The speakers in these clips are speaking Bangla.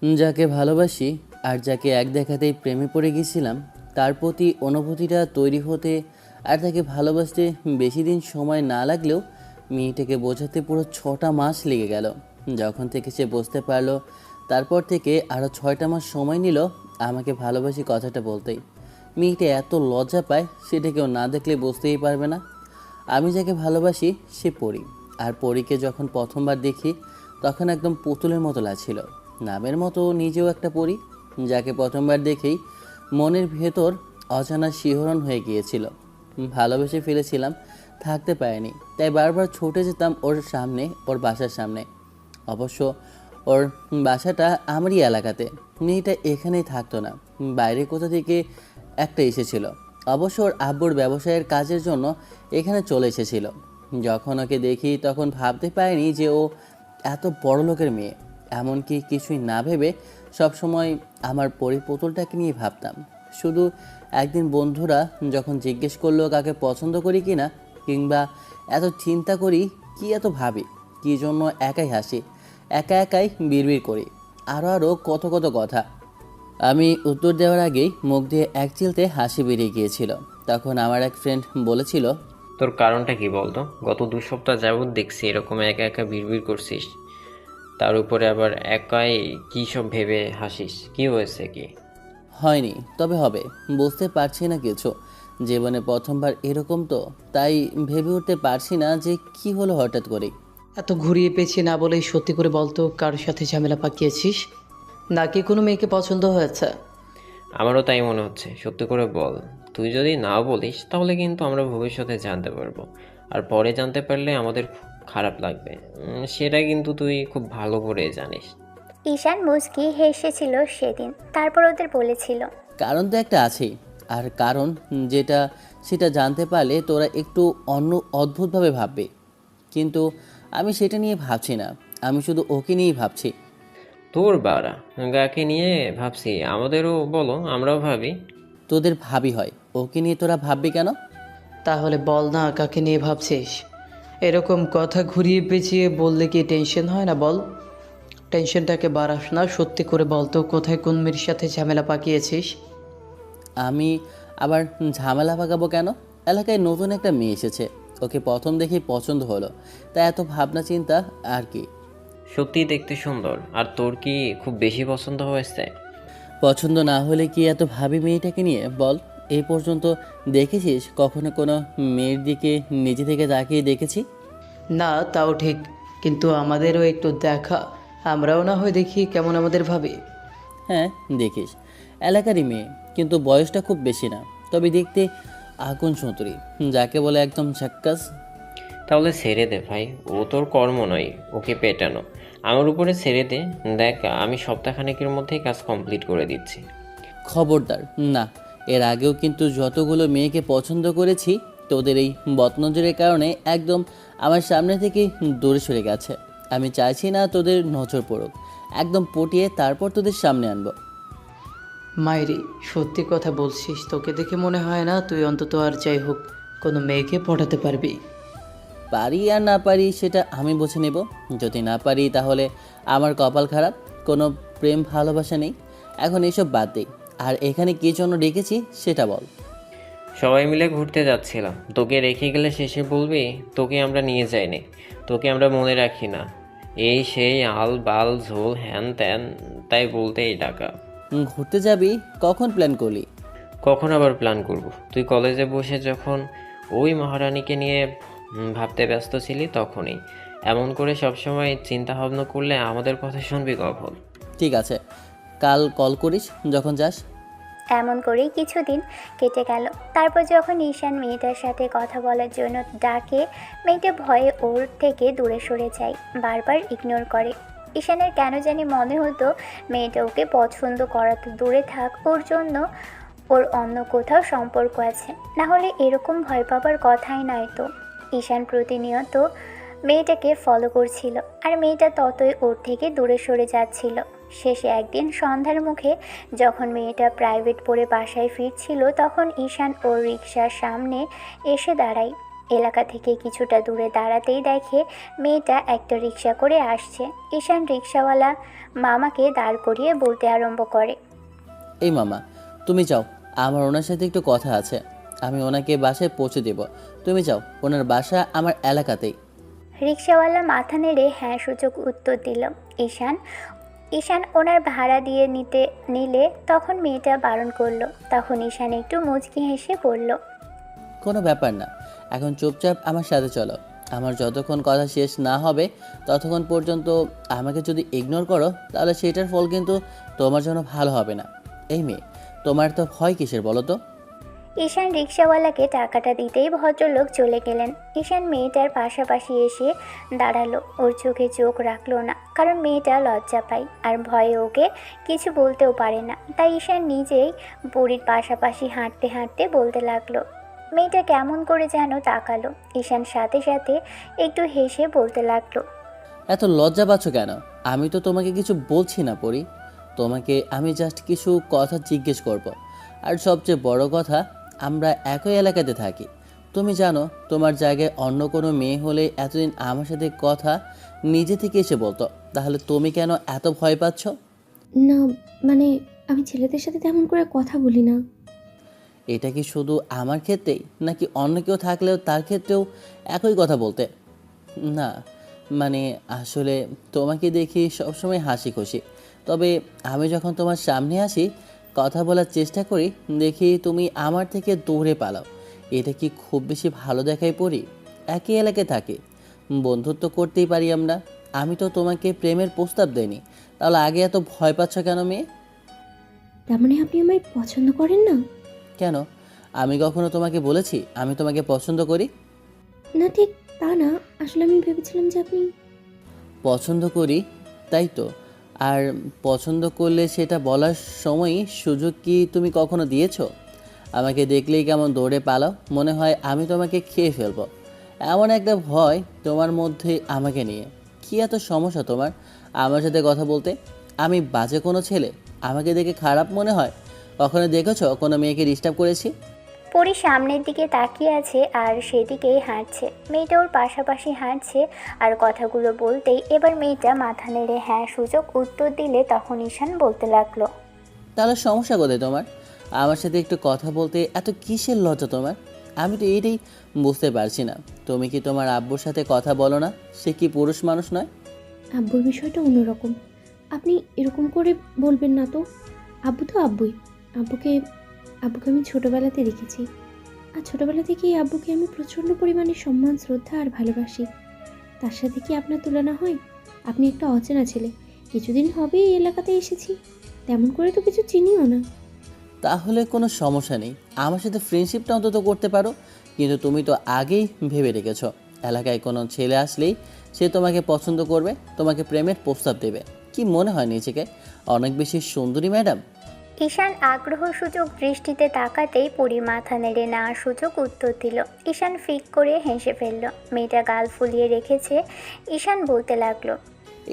যাকে ভালোবাসি আর যাকে এক দেখাতেই প্রেমে পড়ে গেছিলাম, তার প্রতি অনুভূতিটা তৈরি হতে আর তাকে ভালোবাসতে বেশি দিন সময় না লাগলেও মেয়েটাকে বোঝাতে পুরো 6টা মাস লেগে গেল। যখন থেকে সে বুঝতে পারলো, তারপর থেকে আরও 6টা মাস সময় নিল আমাকে ভালোবাসি কথাটা বলতেই। মেয়েটা এত লজ্জা পায়, সেটা কেউ না দেখলে বুঝতেই পারবে না। আমি যাকে ভালোবাসি সে পরী, আর পরীকে যখন প্রথমবার দেখি তখন একদম পুতুলের মতো লাগছিল। নামের মতো নিজেও একটা পরী। যাকে প্রথমবার দেখেই মনের ভেতর অজানা শিহরণ হয়ে গিয়েছিল। ভালোবেসে ফেলেছিলাম, থাকতে পারিনি, তাই বারবার ছুটে যেতাম ওর সামনে, ওর বাসার সামনে। অবশ্য ওর বাসাটা আমারই এলাকাতে। মেয়েটা এখানেই থাকতো না, বাইরে কোথা থেকে একটা এসেছিল। অবশ্য ওর আব্বুর ব্যবসায়ের কাজের জন্য এখানে চলে এসেছিল। যখন ওকে দেখি তখন ভাবতে পারিনি যে ও এত বড় লোকের মেয়ে। এমনকি কিছুই না ভেবে সবসময় আমার পুতুলটাকে নিয়ে ভাবতাম। শুধু একদিন বন্ধুরা যখন জিজ্ঞেস করলো কাকে পছন্দ করি কি না, কিংবা এত চিন্তা করি কি, এত ভাবি কী জন্য, একাই হাসি, একা একাই বিড়বিড় করি, আরও কত কত কথা। আমি উত্তর দেওয়ার আগেই মুখ দিয়ে এক চিলতে হাসি বেরিয়ে গিয়েছিল। তখন আমার এক ফ্রেন্ড বলেছিল, তোর কারণটা কি বলতো? গত 2 সপ্তাহ যাবৎ দেখছি এরকম একা একা বিড়বিড় করছিস, তার উপরে আবার একাই কী সব ভেবে হাসিস। কি হয়েছে কি? হয়নি, তবে হবে। বুঝতে পারছি না কিছু, জীবনে প্রথমবার এরকম তো, তাই ভেবে উঠতে পারছি না যে কি হলো হঠাৎ করে। এত ঘুরিয়ে পেঁচিয়ে না বলেই সত্যি করে বলতো, কারোর সাথে ঝামেলা পাকিয়েছিস নাকি কোনো মেয়েকে পছন্দ হয়েছে? আমারও তাই মনে হচ্ছে। সত্যি করে বল। তুই যদি না বলিস তাহলে কিন্তু আমরা ভবিষ্যতে জানতে পারবো, আর পরে জানতে পারলে আমাদের খুব খারাপ লাগবে। সেটা কিন্তু তুই খুব ভালো করে জানিস। ঈশান মুচকি হেসেছিল সেদিন, তারপর ওদের বলেছিল, কারণ তো একটা আছেই। আর কারণ যেটা সেটা জানতে পারলে তোরা একটু অন্য অদ্ভুতভাবে ভাববে। কিন্তু আমি সেটা নিয়ে ভাবছি না, আমি শুধু ওকে নিয়েই ভাবছি। তোর বাড়া গাকে নিয়ে ভাবছি, আমাদেরও বলো, আমরাও ভাবি। তোদের ভাবি হয়, ওকে নিয়ে তোরা ভাববি কেন? তাহলে বল না, কাকে নিয়ে ভাবছিস? এরকম কথা ঘুরিয়ে পেঁচিয়ে বললে কি টেনশন হয় না বল? টেনশনটাকে বাড়াস না, সত্যি করে বলতো কোথায় কোন মেয়ের সাথে ঝামেলা পাকিয়েছিস? আমি আবার ঝামেলা পাকাবো কেন? এলাকায় নতুন একটা মেয়ে এসেছে, ওকে প্রথম দেখেই পছন্দ হলো, তাই এত ভাবনা চিন্তা আর কি। সত্যিই দেখতে সুন্দর। আর তোর কি খুব বেশি পছন্দ হয়েছে? পছন্দ না হলে কি এত ভাবি মেয়েটাকে নিয়ে বল? এই পর্যন্ত দেখেছিস কখনো কোনো মেয়ের দিকে নিজে থেকে তাকিয়ে দেখেছি? না, তাও ঠিক, কিন্তু আমাদেরও একটু দেখা, আমরাও না হয় দেখি কেমন আমাদের ভাবে। হ্যাঁ, দেখিস, এলাকারই মেয়ে, কিন্তু বয়সটা খুব বেশি না, তবে দেখতে আগুন সুন্দরী, যাকে বলে একদম ঝাক্কাস। তাহলে ছেড়ে দে ভাই, ও তোর কর্ম নয় ওকে পেটানো। আমার উপরে ছেড়ে দে। দেখ, আমি সপ্তাহখানেকের মধ্যেই কাজ কমপ্লিট করে দিচ্ছি। খবরদার না। এর আগেও কিন্তু যতগুলো মেয়েকে পছন্দ করেছি, তোদের এই বদনজরের কারণে একদম আমার সামনে থেকে দূরে সরে গেছে। আমি চাইছি না তোদের নজর পড়ুক, একদম পটিয়ে তারপর তোদের সামনে আনবো। মাইরি, সত্যি কথা বলছিস? তোকে দেখে মনে হয় না তুই অন্তত আর যাই হোক কোনো মেয়েকে পটাতে পারবি। পারি আর না পারি সেটা আমি বুঝে নেব। যদি না পারি তাহলে আমার কপাল খারাপ, কোনো প্রেম ভালোবাসা নেই। এখন এসব বাদ দিই, আর এখানে কী জন্য ডেকেছি সেটা বল। সবাই মিলে ঘুরতে যাচ্ছিলাম, তোকে রেখে গেলে শেষে বলবি তোকে আমরা নিয়ে যাইনি, তোকে আমরা মনে রাখি না, এই সেই আল বাল ঝোল হ্যান ত্যান, তাই বলতেই ডাকা। ঘুরতে যাবি? কখন প্ল্যান করলি? কখন আবার প্ল্যান করব? তুই কলেজে বসে যখন ওই মহারানীকে নিয়ে ভাবতে ব্যস্ত ছিলি তখনই। এমন করে সবসময় চিন্তা ভাবনা করলে আমাদের কথা শুনবি কখন? ঠিক আছে, কাল কল করিস যখন যাস। এমন করেই কিছুদিন কেটে গেল। তারপর যখন ঈশান মেয়েটার সাথে কথা বলার জন্য ডাকে, মেয়েটা ভয়ে ওর থেকে দূরে সরে যায়, বারবার ইগনোর করে। ঈশানের কেন জানি মনে হতো মেয়েটা ওকে পছন্দ করা তো দূরে থাক, ওর জন্য ওর অন্য কোথাও সম্পর্ক আছে, না হলে এরকম ভয় পাবার কথাই নয় তো। ঈশান প্রতিনিয়ত মেয়েটাকে ফলো করছিল, আর মেয়েটা ততই ওর থেকে দূরে সরে যাচ্ছিল। শেষে একদিন সন্ধ্যার মুখে যখন মেয়েটা প্রাইভেট পড়ে বাসায় ফিরছিল, তখন ঈশান ওর রিকশার সামনে এসে দাঁড়ায়। এলাকা থেকে কিছুটা দূরে দাঁড়াতেই দেখে মেয়েটা একটা রিক্সা করে আসছে। ঈশান রিক্সাওয়ালা মামাকে দাঁড় করিয়ে বলতে আরম্ভ করে। এই মামা, তুমি যাও, আমার ওনার সাথে একটু কথা আছে। আমি ওনাকে বাসায় পৌঁছে দেব। তুমি যাও, ওনার বাসা আমার এলাকাতেই। রিক্সাওয়ালা মাথা নেড়ে হ্যাঁ সূচক উত্তর দিল। ঈশান ঈশান ওনার ভাড়া দিয়ে নিলে তখন মেয়েটা বারণ করলো। তখন ঈশান একটু মুচকি হেসে বলল, কোনো ব্যাপার না, এখন চুপচাপ আমার সাথে চলো। আমার যতক্ষণ কথা শেষ না হবে ততক্ষণ পর্যন্ত আমাকে যদি ইগনোর করো তাহলে সেটার ফল কিন্তু তোমার জন্য ভালো হবে না। এই মেয়ে, তোমার তো ভয় কিসের বলো তো? ঈশান রিক্সাওয়ালাকে টাকাটা দিতেই ভদ্রলোক চলে গেলেন। ঈশান মেয়েটার পাশাপাশি এসে দাঁড়ালো। ওর চোখে চোখ রাখলো না, কারণ মেয়েটা লজ্জা পায় আর ভয়ে ওকে কিছু বলতেও পারে না। তাই ঈশান নিজেই বুড়ির পাশাপাশি হাঁটতে হাঁটতে বলতে লাগলো। মেয়েটা কেমন করে যেন তাকালো। ঈশান সাথে সাথে একটু হেসে বলতে লাগলো, এত লজ্জা পাচ্ছ কেন? আমি তো তোমাকে কিছু বলছি না পরি। তোমাকে আমি জাস্ট কিছু কথা জিজ্ঞেস করব। আর সবচেয়ে বড় কথা, আমরা একই এলাকাতে থাকি। তুমি জানো, তোমার জায়গায় অন্য কোনো মেয়ে হলে এতদিন আমার সাথে কথা নিজে থেকে এসে বলতো। তাহলে তুমি কেন এত ভয় পাচ্ছ? না, মানে আমি ছেলেদের সাথে তেমন করে কথা বলি না। এটা কি শুধু আমার ক্ষেত্রেই, নাকি অন্য কেউ থাকলেও তার ক্ষেত্রেও একই কথা বলতে? না, মানে আসলে তোমাকে দেখি সবসময় হাসি খুশি। তবে আমি যখন তোমার সামনে আসি, কথা বলার চেষ্টা করি, দেখি তুমি আমার থেকে দৌড়ে পালাও। এটা কি খুব বেশি ভালো দেখাই পড়ি? একই এলাকায় থাকি, বন্ধুত্ব করতেই পারি আমরা। আমি তো তোমাকে প্রেমের প্রস্তাব দেইনি, তাহলে আগে এত ভয় পাচ্ছ কেন মেয়ে? তার মানে আপনি আমায় পছন্দ করেন না? কেন, আমি কখনো তোমাকে বলেছি আমি তোমাকে পছন্দ করি? না, ঠিক তা না। আসলে আমি ভেবেছিলাম যে আপনি... পছন্দ করি, তাই তো। আর পছন্দ করলে সেটা বলার সময়ই সুযোগ কি তুমি কখনো দিয়েছো? আমাকে দেখলেই কেমন দৌড়ে পালাও, মনে হয় আমি তোমাকে খেয়ে ফেলবো। এমন একটা ভয় তোমার মধ্যে আমাকে নিয়ে। কি এত সমস্যা তোমার আমার সাথে কথা বলতে? আমি বাজে কোনো ছেলে? আমাকে দেখে খারাপ মনে হয়? কখনো দেখেছো কোনো মেয়েকে ডিস্টার্ব করেছি? পরি সামনের দিকে তাকিয়ে আছে আর সেদিকেই হাঁটছে। মেয়েটা ওর পাশাপাশি হাঁটছে আর কথাগুলো বলতেই এবার মেয়েটা মাথা নেড়ে হ্যাঁ সূচক উত্তর দিলে তখন ঈশান বলতে লাগলো, তাহলে সমস্যা কোথায় তোমার? আমার সাথে একটু কথা বলতে এত কিসের লজ্জা তোমার? আমি তো এটাই বুঝতে পারছি না। তুমি কি তোমার আব্বুর সাথে কথা বলো না? সে কি পুরুষ মানুষ নয়? আব্বুর বিষয়টা অন্যরকম। আপনি এরকম করে বলবেন না তো। আব্বু তো আব্বুই। আব্বুকে আব্বুকে আমি ছোটোবেলাতে দেখেছি। আর ছোটোবেলা থেকেই আব্বুকে আমি প্রচণ্ড পরিমাণে সম্মান, শ্রদ্ধা আর ভালোবাসি। তার সাথে কি আপনার তুলনা হয়? আপনি একটা অচেনা ছেলে। কিছুদিন হবে এই এলাকাতে এসেছি, তেমন করে তো কিছু চিনিও না। তাহলে কোনো সমস্যা নেই, আমার সাথে ফ্রেন্ডশিপটা অন্তত করতে পারো। কিন্তু তুমি তো আগেই ভেবে রেখেছো এলাকায় কোনো ছেলে আসলেই সে তোমাকে পছন্দ করবে, তোমাকে প্রেমের প্রস্তাব দেবে। কি মনে হয় নিজেকে অনেক বেশি সুন্দরী ম্যাডাম? ঈশান আগ্রহসূচক দৃষ্টিতে তাকাতেই পরি মাথা নেড়ে না সূচক উত্তর দিল। ঈশান ফিক করে হেসে ফেলল। মেয়েটা গাল ফুলিয়ে রেখেছে। ঈশান বলতে লাগলো,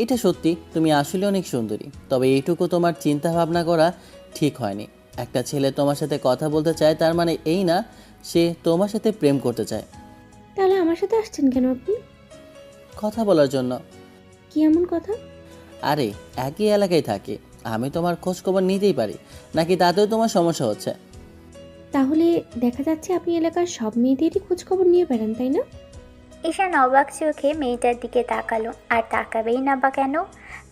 এটা সত্যি, তুমি আসলে অনেক সুন্দরী। তবে এইটুকু তোমার চিন্তা ভাবনা করা ঠিক হয়নি। একটা ছেলে তোমার সাথে কথা বলতে চায় তার মানে এই না সে তোমার সাথে প্রেম করতে চায়। তাহলে আমার সাথে আসছেন কেন আপনি? কথা বলার জন্য। কি এমন কথা? আরে একই এলাকায় থাকি, আমি তোমার খোঁজ খবর নিতেই পারি, নাকি তাতেও তোমার সমস্যা হচ্ছে? তাহলে দেখা যাচ্ছে আপনি এলাকার সব মেয়েদেরই খোঁজ খবর নিয়ে বেড়ান, তাই না? ঈশান অবাক চোখে মেয়েটার দিকে তাকালো। আর তাকাবেই না বা কেন?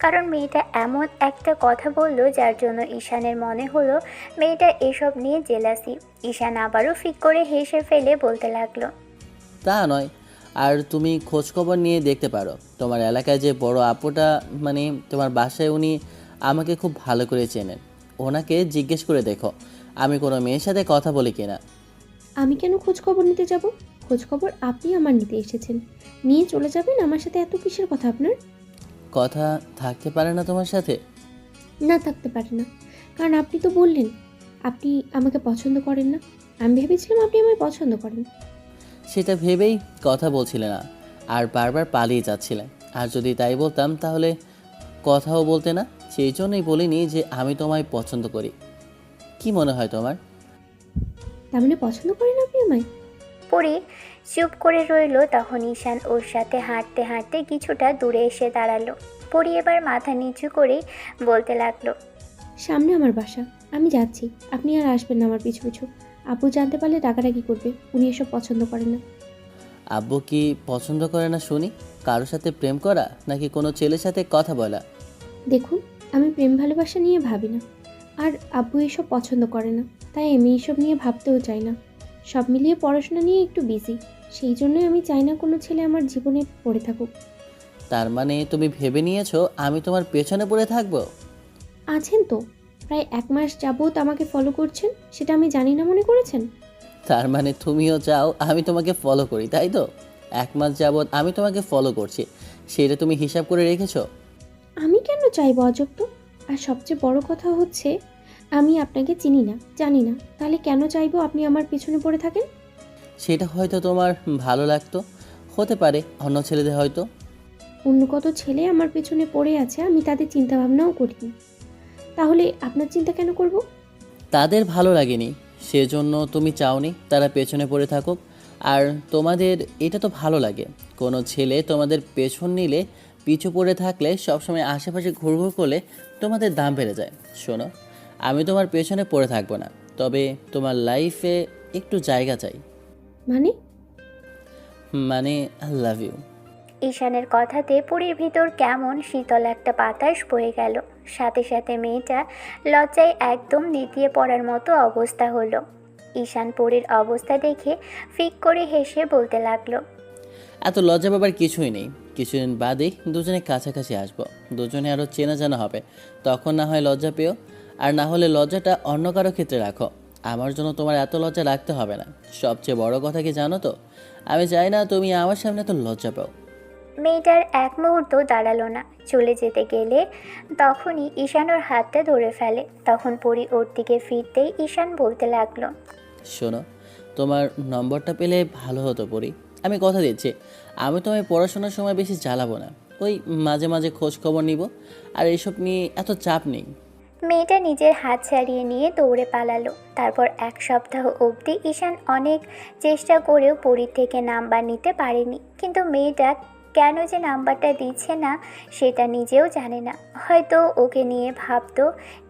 কারণ মেয়েটা এমন একটা কথা বলল যার জন্য ঈশানের মনে হলো মেয়েটা এসব নিয়ে জেলাসি। ঈশান আবারও ফিক করে হেসে ফেলে বলতে লাগলো, তা নয়। আর তুমি খোঁজ খবর নিয়ে দেখতে পারো, তোমার এলাকায় যে বড় আপুটা, মানে তোমার বাসায়, উনি আমাকে খুব ভালো করে চেনেন। ওনাকে জিজ্ঞেস করে দেখো আমি কোনো মেয়ের সাথে কথা বলি কিনা। আমি কেন খোঁজ খবর নিতে যাব? খোঁজ খবর আপনি আমার নিতে এসেছেন, নিয়ে চলে যাবেন। আমার সাথে এত কিসের কথা আপনার? কথা থাকতে পারে না তোমার সাথে? না, থাকতে পারে না। কারণ আপনি তো বললেন আপনি আমাকে পছন্দ করেন না। আমি ভেবেছিলাম আপনি আমায় পছন্দ করেন। সেটা ভেবেই কথা বলছিলে না, আর বারবার পালিয়ে যাচ্ছিলে। আর যদি তাই বলতাম তাহলে কথাও বলতে না। সেই জন্যই বলিনি যে আমি তোমায় পছন্দ করি। কি মনে হয় তোমার? তার মানে পছন্দ করেন আপনি আমায়? পরি চুপ করে রইল। তখন ঈশান ওর সাথে হাঁটতে হাঁটতে কিছুটা দূরে এসে দাঁড়ালো। পরি এবার মাথা নিচু করেই বলতে লাগলো, সামনে আমার বাসা, আমি যাচ্ছি, আপনি আর আসবেন না আমার পিছু পিছু। আপু জানতে পারলে রাগারাগি করবে, উনি এসব পছন্দ করেন না। আব্বু কি পছন্দ করে না শুনি? কারোর সাথে প্রেম করা নাকি কোনো ছেলের সাথে কথা বলা? দেখুন, আমি প্রেম ভালোবাসা নিয়ে ভাবি না, আর আব্বু এসব পছন্দ করে না, তাই আমি এসব নিয়ে ভাবতেও চাই না। সব মিলিয়ে পড়াশোনা নিয়ে একটু বিজি, সেই জন্যই আমি চাই না কোনো ছেলে আমার জীবনে পড়ে থাকুক। তার মানে তুমি ভেবে নিয়েছো আমি তোমার পেছনে পড়ে থাকবো? আছেন তো, প্রায় 1 মাস যাবত আমাকে ফলো করছেন, সেটা আমি জানি না মনে করেছেন? তার মানে তুমিও চাও আমি তোমাকে ফলো করি, তাই তো? 1 মাস যাবৎ আমি তোমাকে ফলো করছি, সেটা তুমি হিসাব করে রেখেছো? আমি কেন চাইবো অজব তো? আর সবচেয়ে বড় কথা হচ্ছে, আমি আপনাকে চিনি না, জানি না, তাহলে কেন চাইবো আপনি আমার পিছনে পড়ে থাকেন? সেটা হয়তো তোমার ভালো লাগতো, হতে পারে অন্য ছেলেদের হয়তো। অন্য কত ছেলে আমার পেছনে পড়ে আছে, আমি তাদের চিন্তা ভাবনাও করিনি, তাহলে আপনার চিন্তা কেন করব? তাদের ভালো লাগেনি সেজন্য তুমি চাওনি তারা পেছনে পড়ে থাকুক। আর তোমাদের এটা তো ভালো লাগে, কোনো ছেলে তোমাদের পেছন নিলে, পিছু পড়ে থাকলে, সবসময় আশেপাশে ঘুরঘুর করলে তোমাদের দাম বেড়ে যায়। শোনো, আমি তোমার পেছনে পড়ে থাকবো না, তবে তোমার লাইফে একটু জায়গা চাই। মানে? মানে আই লাভ ইউ। ঈশানের কথাতে পুরীর ভিতর কেমন শীতল একটা বাতাস বয়ে গেল। সাথে সাথে মেয়েটা লজ্জায় একদম দ্বিতীয় পড়ার মতো অবস্থা হলো। ঈশান পুরীর অবস্থা দেখে ফিক করে হেসে বলতে লাগলো, এত লজ্জা পাবার কিছুই নেই, কিছুদিন বাদেই দুজনে কাছাকাছি আসবো, দুজনে আরও চেনা জানা হবে, তখন না হয় লজ্জা পেও। আর না হলে লজ্জাটা অন্য কারো ক্ষেত্রে রাখো, আমার জন্য তোমার এত লজ্জা রাখতে হবে না। সবচেয়ে বড় কথা কি জানো তো, আমি চাই না তুমি আমার সামনে এত লজ্জা পাও। মেয়েটার এক মুহূর্ত দাঁড়ালো না। চলে যেতে গেলে তখনই ঈশান ওর হাতটা ধরে ফেলে। তখন পরি ওর দিকে ফিরতেই ঈশান বলতে লাগলো, শোনো, তোমার নম্বরটা পেলে ভালো হতো পরি, আমি কথা দিচ্ছি আমি তোমায় পড়াশোনার সময় বেশি জ্বালাবো না, ওই মাঝে মাঝে খোঁজ খবর নিব, আর এসব নিয়ে এত চাপ নেই। মেয়েটা নিজের হাত ছাড়িয়ে নিয়ে দৌড়ে পালালো। তারপর 1 সপ্তাহ অবধি ঈশান অনেক চেষ্টা করেও পরীর থেকে নাম্বার নিতে পারেনি। কিন্তু মেয়েটা কেন যে নাম্বারটা দিচ্ছে না সেটা নিজেও জানে না। হয়তো ওকে নিয়ে ভাবতো।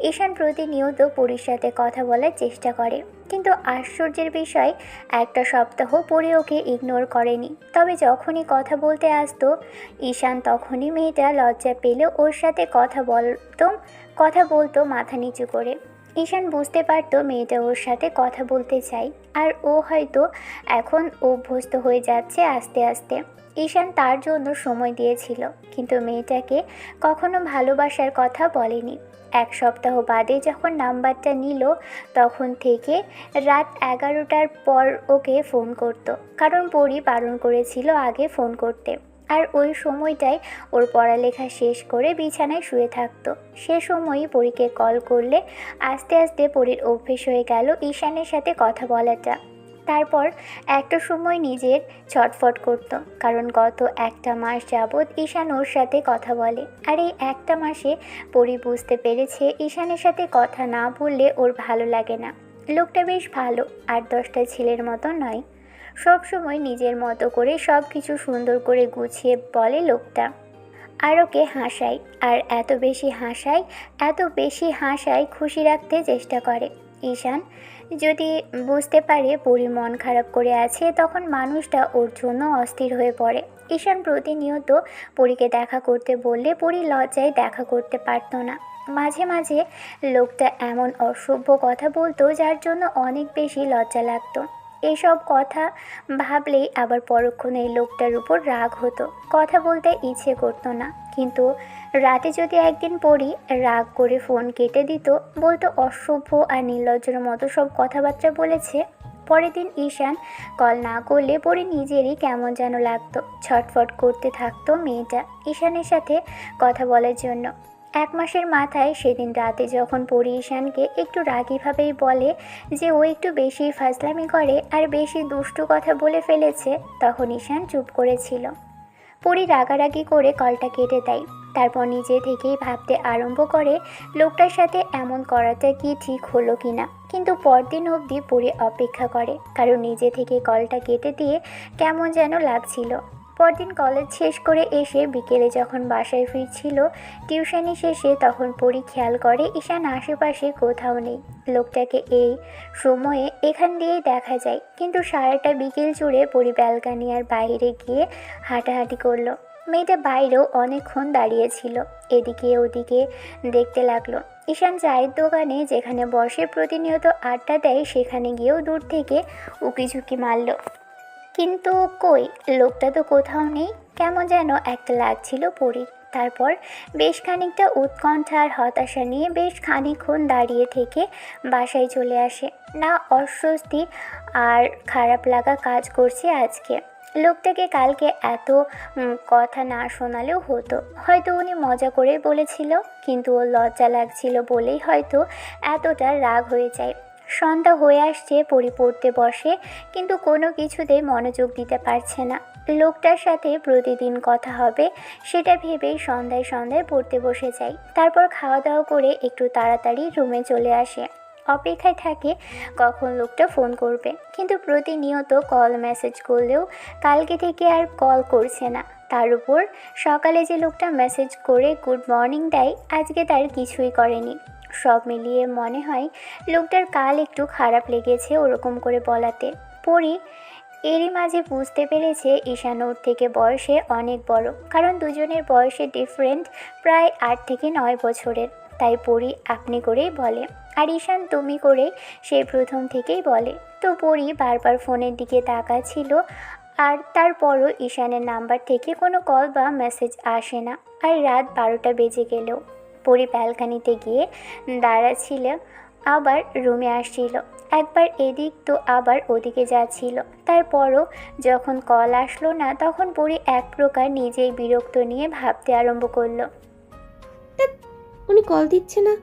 ঈশান প্রতিনিয়ত পরীর সাথে কথা বলার চেষ্টা করে, কিন্তু আশ্চর্যের বিষয় 1টা সপ্তাহ পরি ওকে ইগনোর করেনি। তবে যখনই কথা বলতে আসতো ঈশান, তখনই মেয়েটা লজ্জা পেলেও ওর সাথে কথা বলতো মাথা নিচু করে। ঈশান বুঝতে পারতো মেয়েটা ওর সাথে কথা বলতে চায়, আর ও হয়তো এখন অভ্যস্ত হয়ে যাচ্ছে আস্তে আস্তে। ঈশান তার জন্য সময় দিয়েছিল, কিন্তু মেয়েটাকে কখনো ভালোবাসার কথা বলেনি। 1 সপ্তাহ বাদে যখন নাম্বারটা নিল, তখন থেকে রাত 11টার পর ওকে ফোন করতো, কারণ পরি বারণ করেছিল আগে ফোন করতে। আর ওই সময়টায় ওর পড়ালেখা শেষ করে বিছানায় শুয়ে থাকতো। সে সময়ই পরীকে কল করলে আস্তে আস্তে পরীর অভ্যেস হয়ে গেল ঈশানের সাথে কথা বলাটা। তারপর একটা সময় নিজের ছটফট করত, কারণ গত 1টা মাস যাবৎ ঈশান ওর সাথে কথা বলে। আর এই 1টা মাসে পরি বুঝতে পেরেছে ঈশানের সাথে কথা না বললে ওর ভালো লাগে না। লোকটা বেশ ভালো, 8-10টা ছেলের মতো নয়, সব সময় নিজের মতো করে সব কিছু সুন্দর করে গুছিয়ে বলে লোকটা। আর ওকে হাসায়, আর এত বেশি হাসায় খুশি রাখতে চেষ্টা করে। ঈশান যদি বুঝতে পারে পরি মন খারাপ করে আছে, তখন মানুষটা ওর জন্য অস্থির হয়ে পড়ে। ঈশান প্রতিনিয়ত পরীকে দেখা করতে বললে পরি লজ্জায় দেখা করতে পারতো না। মাঝে মাঝে লোকটা এমন অসভ্য কথা বলতো যার জন্য অনেক বেশি লজ্জা লাগতো। এসব কথা ভাবলেই আবার পরক্ষণে এই লোকটার উপর রাগ হতো, কথা বলতে ইচ্ছে করতো না। কিন্তু রাতে যদি একদিন পরি রাগ করে ফোন কেটে দিত, বলতো অসভ্য আর নির্লজ্জের মতো সব কথাবার্তা বলেছে। পরের দিন ঈশান কল না করলে পরি নিজেরই কেমন যেন লাগতো, ছটফট করতে থাকতো মেয়েটা ঈশানের সাথে কথা বলার জন্য। 1 মাসের মাথায় সেদিন রাতে যখন পরি ঈশানকে একটু রাগীভাবেই বলে যে ও একটু বেশি ফাজলামি করে আর বেশি দুষ্টু কথা বলে ফেলেছে, তখন ঈশান চুপ করেছিল। পরি রাগারাগি করে কলটা কেটে দেয়। তারপর নিজে থেকেই ভাবতে আরম্ভ করে লোকটার সাথে এমন করাটা কি ঠিক হলো কিনা। কিন্তু পরদিন অবধি পড়ে অপেক্ষা করে, কারণ নিজে থেকে কলটা কেটে দিয়ে কেমন যেন লাগছিল। পরদিন কলেজ শেষ করে এসে বিকেলে যখন বাসায় ফিরছিল টিউশনি শেষে, তখন পরি খেয়াল করে ঈশান আশেপাশে কোথাও নেই। লোকটাকে এই সময়ে এখান দিয়েই দেখা যায়, কিন্তু সারাটা বিকেল জুড়ে পরি ব্যালকানি আর বাইরে গিয়ে হাঁটাহাঁটি করলো। মেয়েটা বাইরেও অনেকক্ষণ দাঁড়িয়েছিল, এদিকে ওদিকে দেখতে লাগলো। ঈশান চায়ের দোকানে যেখানে বসে প্রতিনিয়ত আড্ডা দেয়, সেখানে গিয়েও দূর থেকে উকিঝুঁকি মারল, কিন্তু কই লোকটা তো কোথাও নেই। কেমন যেন একটা লাগছিল পরীর। তারপর বেশ খানিকটা উৎকণ্ঠা আর হতাশা নিয়ে বেশ খানিকক্ষণ দাঁড়িয়ে থেকে বাসায় চলে আসে। না অস্বস্তি আর খারাপ লাগা কাজ করছে আজকে। লোকটাকে কালকে এত কথা না শোনালেও হতো, হয়তো উনি মজা করেই বলেছিল, কিন্তু ওর লজ্জা লাগছিল বলেই হয়তো এতটা রাগ হয়ে যায়। সন্ধ্যা হয়ে আসছে, পরি পড়তে বসে, কিন্তু কোনো কিছুতেই মনোযোগ দিতে পারছে না। লোকটার সাথে প্রতিদিন কথা হবে সেটা ভেবেই সন্ধ্যায় সন্ধ্যায় পড়তে বসে যায়। তারপর খাওয়া দাওয়া করে একটু তাড়াতাড়ি রুমে চলে আসে। অপেক্ষায় থাকে কখন লোকটা ফোন করবে, কিন্তু প্রতিনিয়ত কল মেসেজ করলেও কালকে থেকে আর কল করছে না। তার উপর সকালে যে লোকটা মেসেজ করে গুড মর্নিং দেয়, আজকে তার কিছুই করেনি। সব মিলিয়ে মনে হয় লোকটার কাল একটু খারাপ লেগেছে ওরকম করে বলাতে। পরি এরই মাঝে বুঝতে পেরেছে ঈশান ওর থেকে বয়সে অনেক বড়, কারণ দুজনের বয়সে ডিফারেন্ট প্রায় 8 থেকে 9 বছরের। তাই পরি আপনি করেই বলে, আর ঈশান তুমি করে সেই প্রথম থেকেই বলে। তো পরি বারবার ফোনের দিকে তাকাচ্ছিল, আর তারপরও ঈশানের নাম্বার থেকে কোনো কল বা মেসেজ আসে না। আর রাত 12টা বেজে গেলেও পরি ব্যালকানিতে গিয়ে দাঁড়াচ্ছিল, আবার রুমে আসছিল, একবার এদিক তো আবার ওদিকে যাচ্ছিল। তারপরও যখন কল আসলো না, তখন পরি এক প্রকার নিজেই বিরক্ত নিয়ে ভাবতে আরম্ভ করলো। উনি কল দিচ্ছে না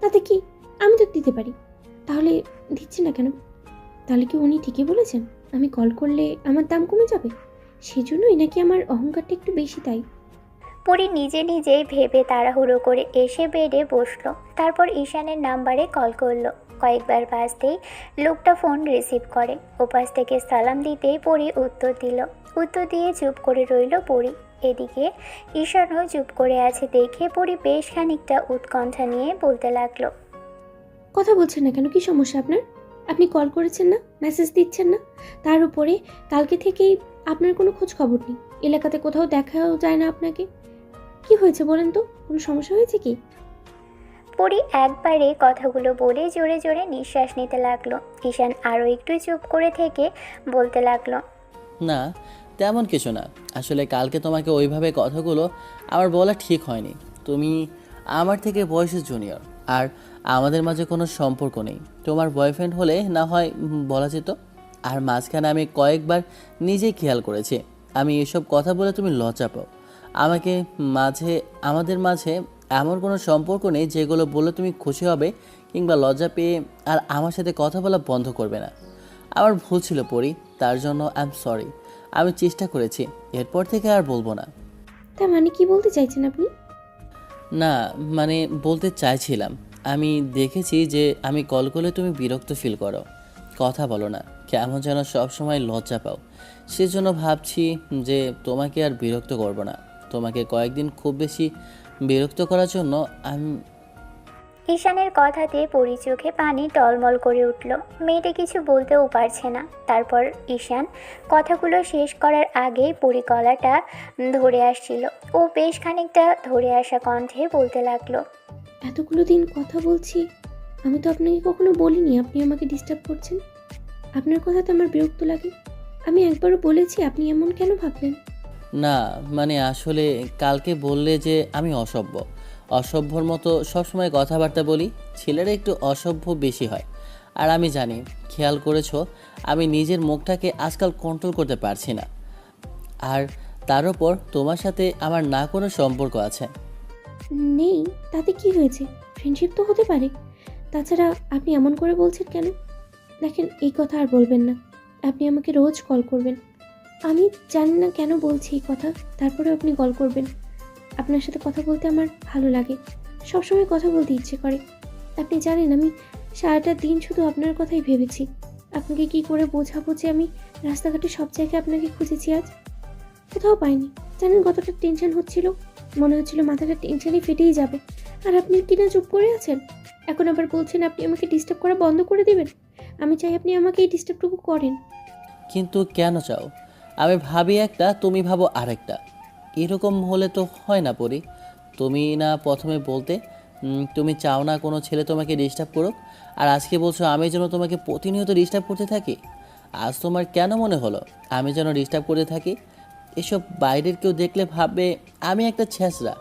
তাতে কি, আমি তো দিতে পারি, তাহলে দিচ্ছে না কেন? তাহলে কি উনি ঠিকই বলেছেন আমি কল করলে আমার দাম কমে যাবে? সেজন্যই নাকি আমার অহংকারটা একটু বেশি, তাই? পরি নিজে নিজেই ভেবে তাড়াহুড়ো করে এসে বেডে বসলো। তারপর ঈশানের নাম্বারে কল করলো। কয়েকবার বাজতেই লোকটা ফোন রিসিভ করে। ওপাশ থেকে সালাম দিতেই পরি উত্তর দিল। উত্তর দিয়ে চুপ করে রইল পরি। এদিকে ঈশানও চুপ করে আছে দেখে পরি বেশ খানিকটা উৎকণ্ঠা নিয়ে বলতে লাগলো। কথা বলছেন না কেন? কি সমস্যা আপনার? আপনি কল করেছেন না, মেসেজ দিচ্ছেন না, তার উপরে কালকে থেকেই আপনার কোনো খোঁজ খবর নেই, এলাকাতে কোথাও দেখাও যায় না আপনাকে। কি হয়েছে বলেন তো? কোনো সমস্যা হয়েছে কি? পরি একবারে কথাগুলো বলে জোরে জোরে নিঃশ্বাস নিতে লাগলো। ঈশান আরও একটু চুপ করে থেকে বলতে লাগলো। না, তেমন কিছু না। আসলে কালকে তোমাকে ওইভাবে কথাগুলো আমার বলা ঠিক হয়নি। তুমি আমার থেকে বয়সে জুনিয়র, আর আমাদের মাঝে কোনো সম্পর্ক নেই। তোমার বয়ফ্রেন্ড হলে না হয় বলা যেত। আর মাঝখানে আমি কয়েকবার নিজেই খেয়াল করেছি আমি এসব কথা বলে তুমি লজ্জা পাও। আমাদের মাঝে এমন কোনো সম্পর্ক নেই যেগুলো বলে তুমি খুশি হবে কিংবা লজ্জা পেয়ে আর আমার সাথে কথা বলা বন্ধ করবে না। আমার ভুল ছিল পরি, তার জন্য আই এম সরি। আমি চেষ্টা করেছি, এরপর থেকে আর বলবো না। তার মানে কি বলতে চাইছেন আপনি? না, মানে বলতে চাইছিলাম, আমি দেখেছি যে আমি কল করলে তুমি বিরক্ত ফিল করো, কথা বলো না, কেমন যেন সবসময় লজ্জা পাও। সেজন্য ভাবছি যে তোমাকে আর বিরক্ত করব না। তোমাকে কয়েকদিন খুব বেশি বিরক্ত করার জন্য আমি ঈশানের কথাতে পরি চোখে পানি টলমল করে উঠল। মেয়েটা কিছু বলতেও পারছে না। তারপর ঈশান কথাগুলো শেষ করার আগেই পরি গলাটা ধরে আসছিল। ও বেশ খানিকটা ধরে আসা কণ্ঠে বলতে লাগলো। এতগুলো দিন কথা বলছি, আমি তো আপনাকে কখনো বলিনি আপনি আমাকে ডিস্টার্ব করছেন। আপনার কথাতে আমার বিরক্ত লাগে। আমি একবারও বলেছি, আপনি এমন কেন ভাবলেন? না, মানে আসলে কালকে বললে যে আমি অসভ্যর মতো সবসময় কথাবার্তা বলি। ছেলেরা একটু অসভ্য বেশি হয়। আর আমি জানি, খেয়াল করেছো, আমি নিজের মুখটাকে আজকাল কন্ট্রোল করতে পারছি না। আর তার উপর তোমার সাথে আমার না কোনো সম্পর্ক আছে। নেই, তাতে কি হয়েছে? ফ্রেন্ডশিপ তো হতে পারে। তাছাড়া আপনি এমন করে বলছেন কেন? দেখেন, এই কথা আর বলবেন না। আপনি আমাকে রোজ কল করবেন। আমি জানি না কেন বলছি এই কথা, তারপরে আপনি কল করবেন। আপনার সাথে কথা বলতে আমার ভালো লাগে, সবসময় কথা বলতে ইচ্ছে করে। আপনি জানেন আমি সারাটা দিন শুধু আপনার কথাই ভেবেছি। আপনাকে কি করে বোঝাবো যে আমি রাস্তাঘাটে সব জায়গায় আপনাকে খুঁজেছি, আজ কোথাও পাইনি। জানেন কতটা টেনশন হচ্ছিল, মনে হচ্ছিল মাথাটা টেনশনে ফেটেই যাবে। আর আপনি কিনা চুপ করে আছেন, এখন আবার বলছেন আপনি আমাকে ডিস্টার্ব করা বন্ধ করে দেবেন। আমি চাই আপনি আমাকে এই ডিস্টার্বটুকু করেন। কিন্তু কেন চাও? আমি ভাবি একটা, তুমি ভাবো আরেকটা। এরকম হলে তো হয় না পরি। তুমি না প্রথমে বলতে তুমি চাও না কোনো ছেলে তোমাকে ডিস্টার্ব করুক, আর আজকে বলছো আমি যেন তোমাকে প্রতিনিয়ত ডিস্টার্ব করতে থাকি। আজ তোমার কেন মনে হলো আমি যেন ডিস্টার্ব করতে থাকি? এসব বাইরের কেউ দেখলে ভাববে আমি একটা ছেঁচড়া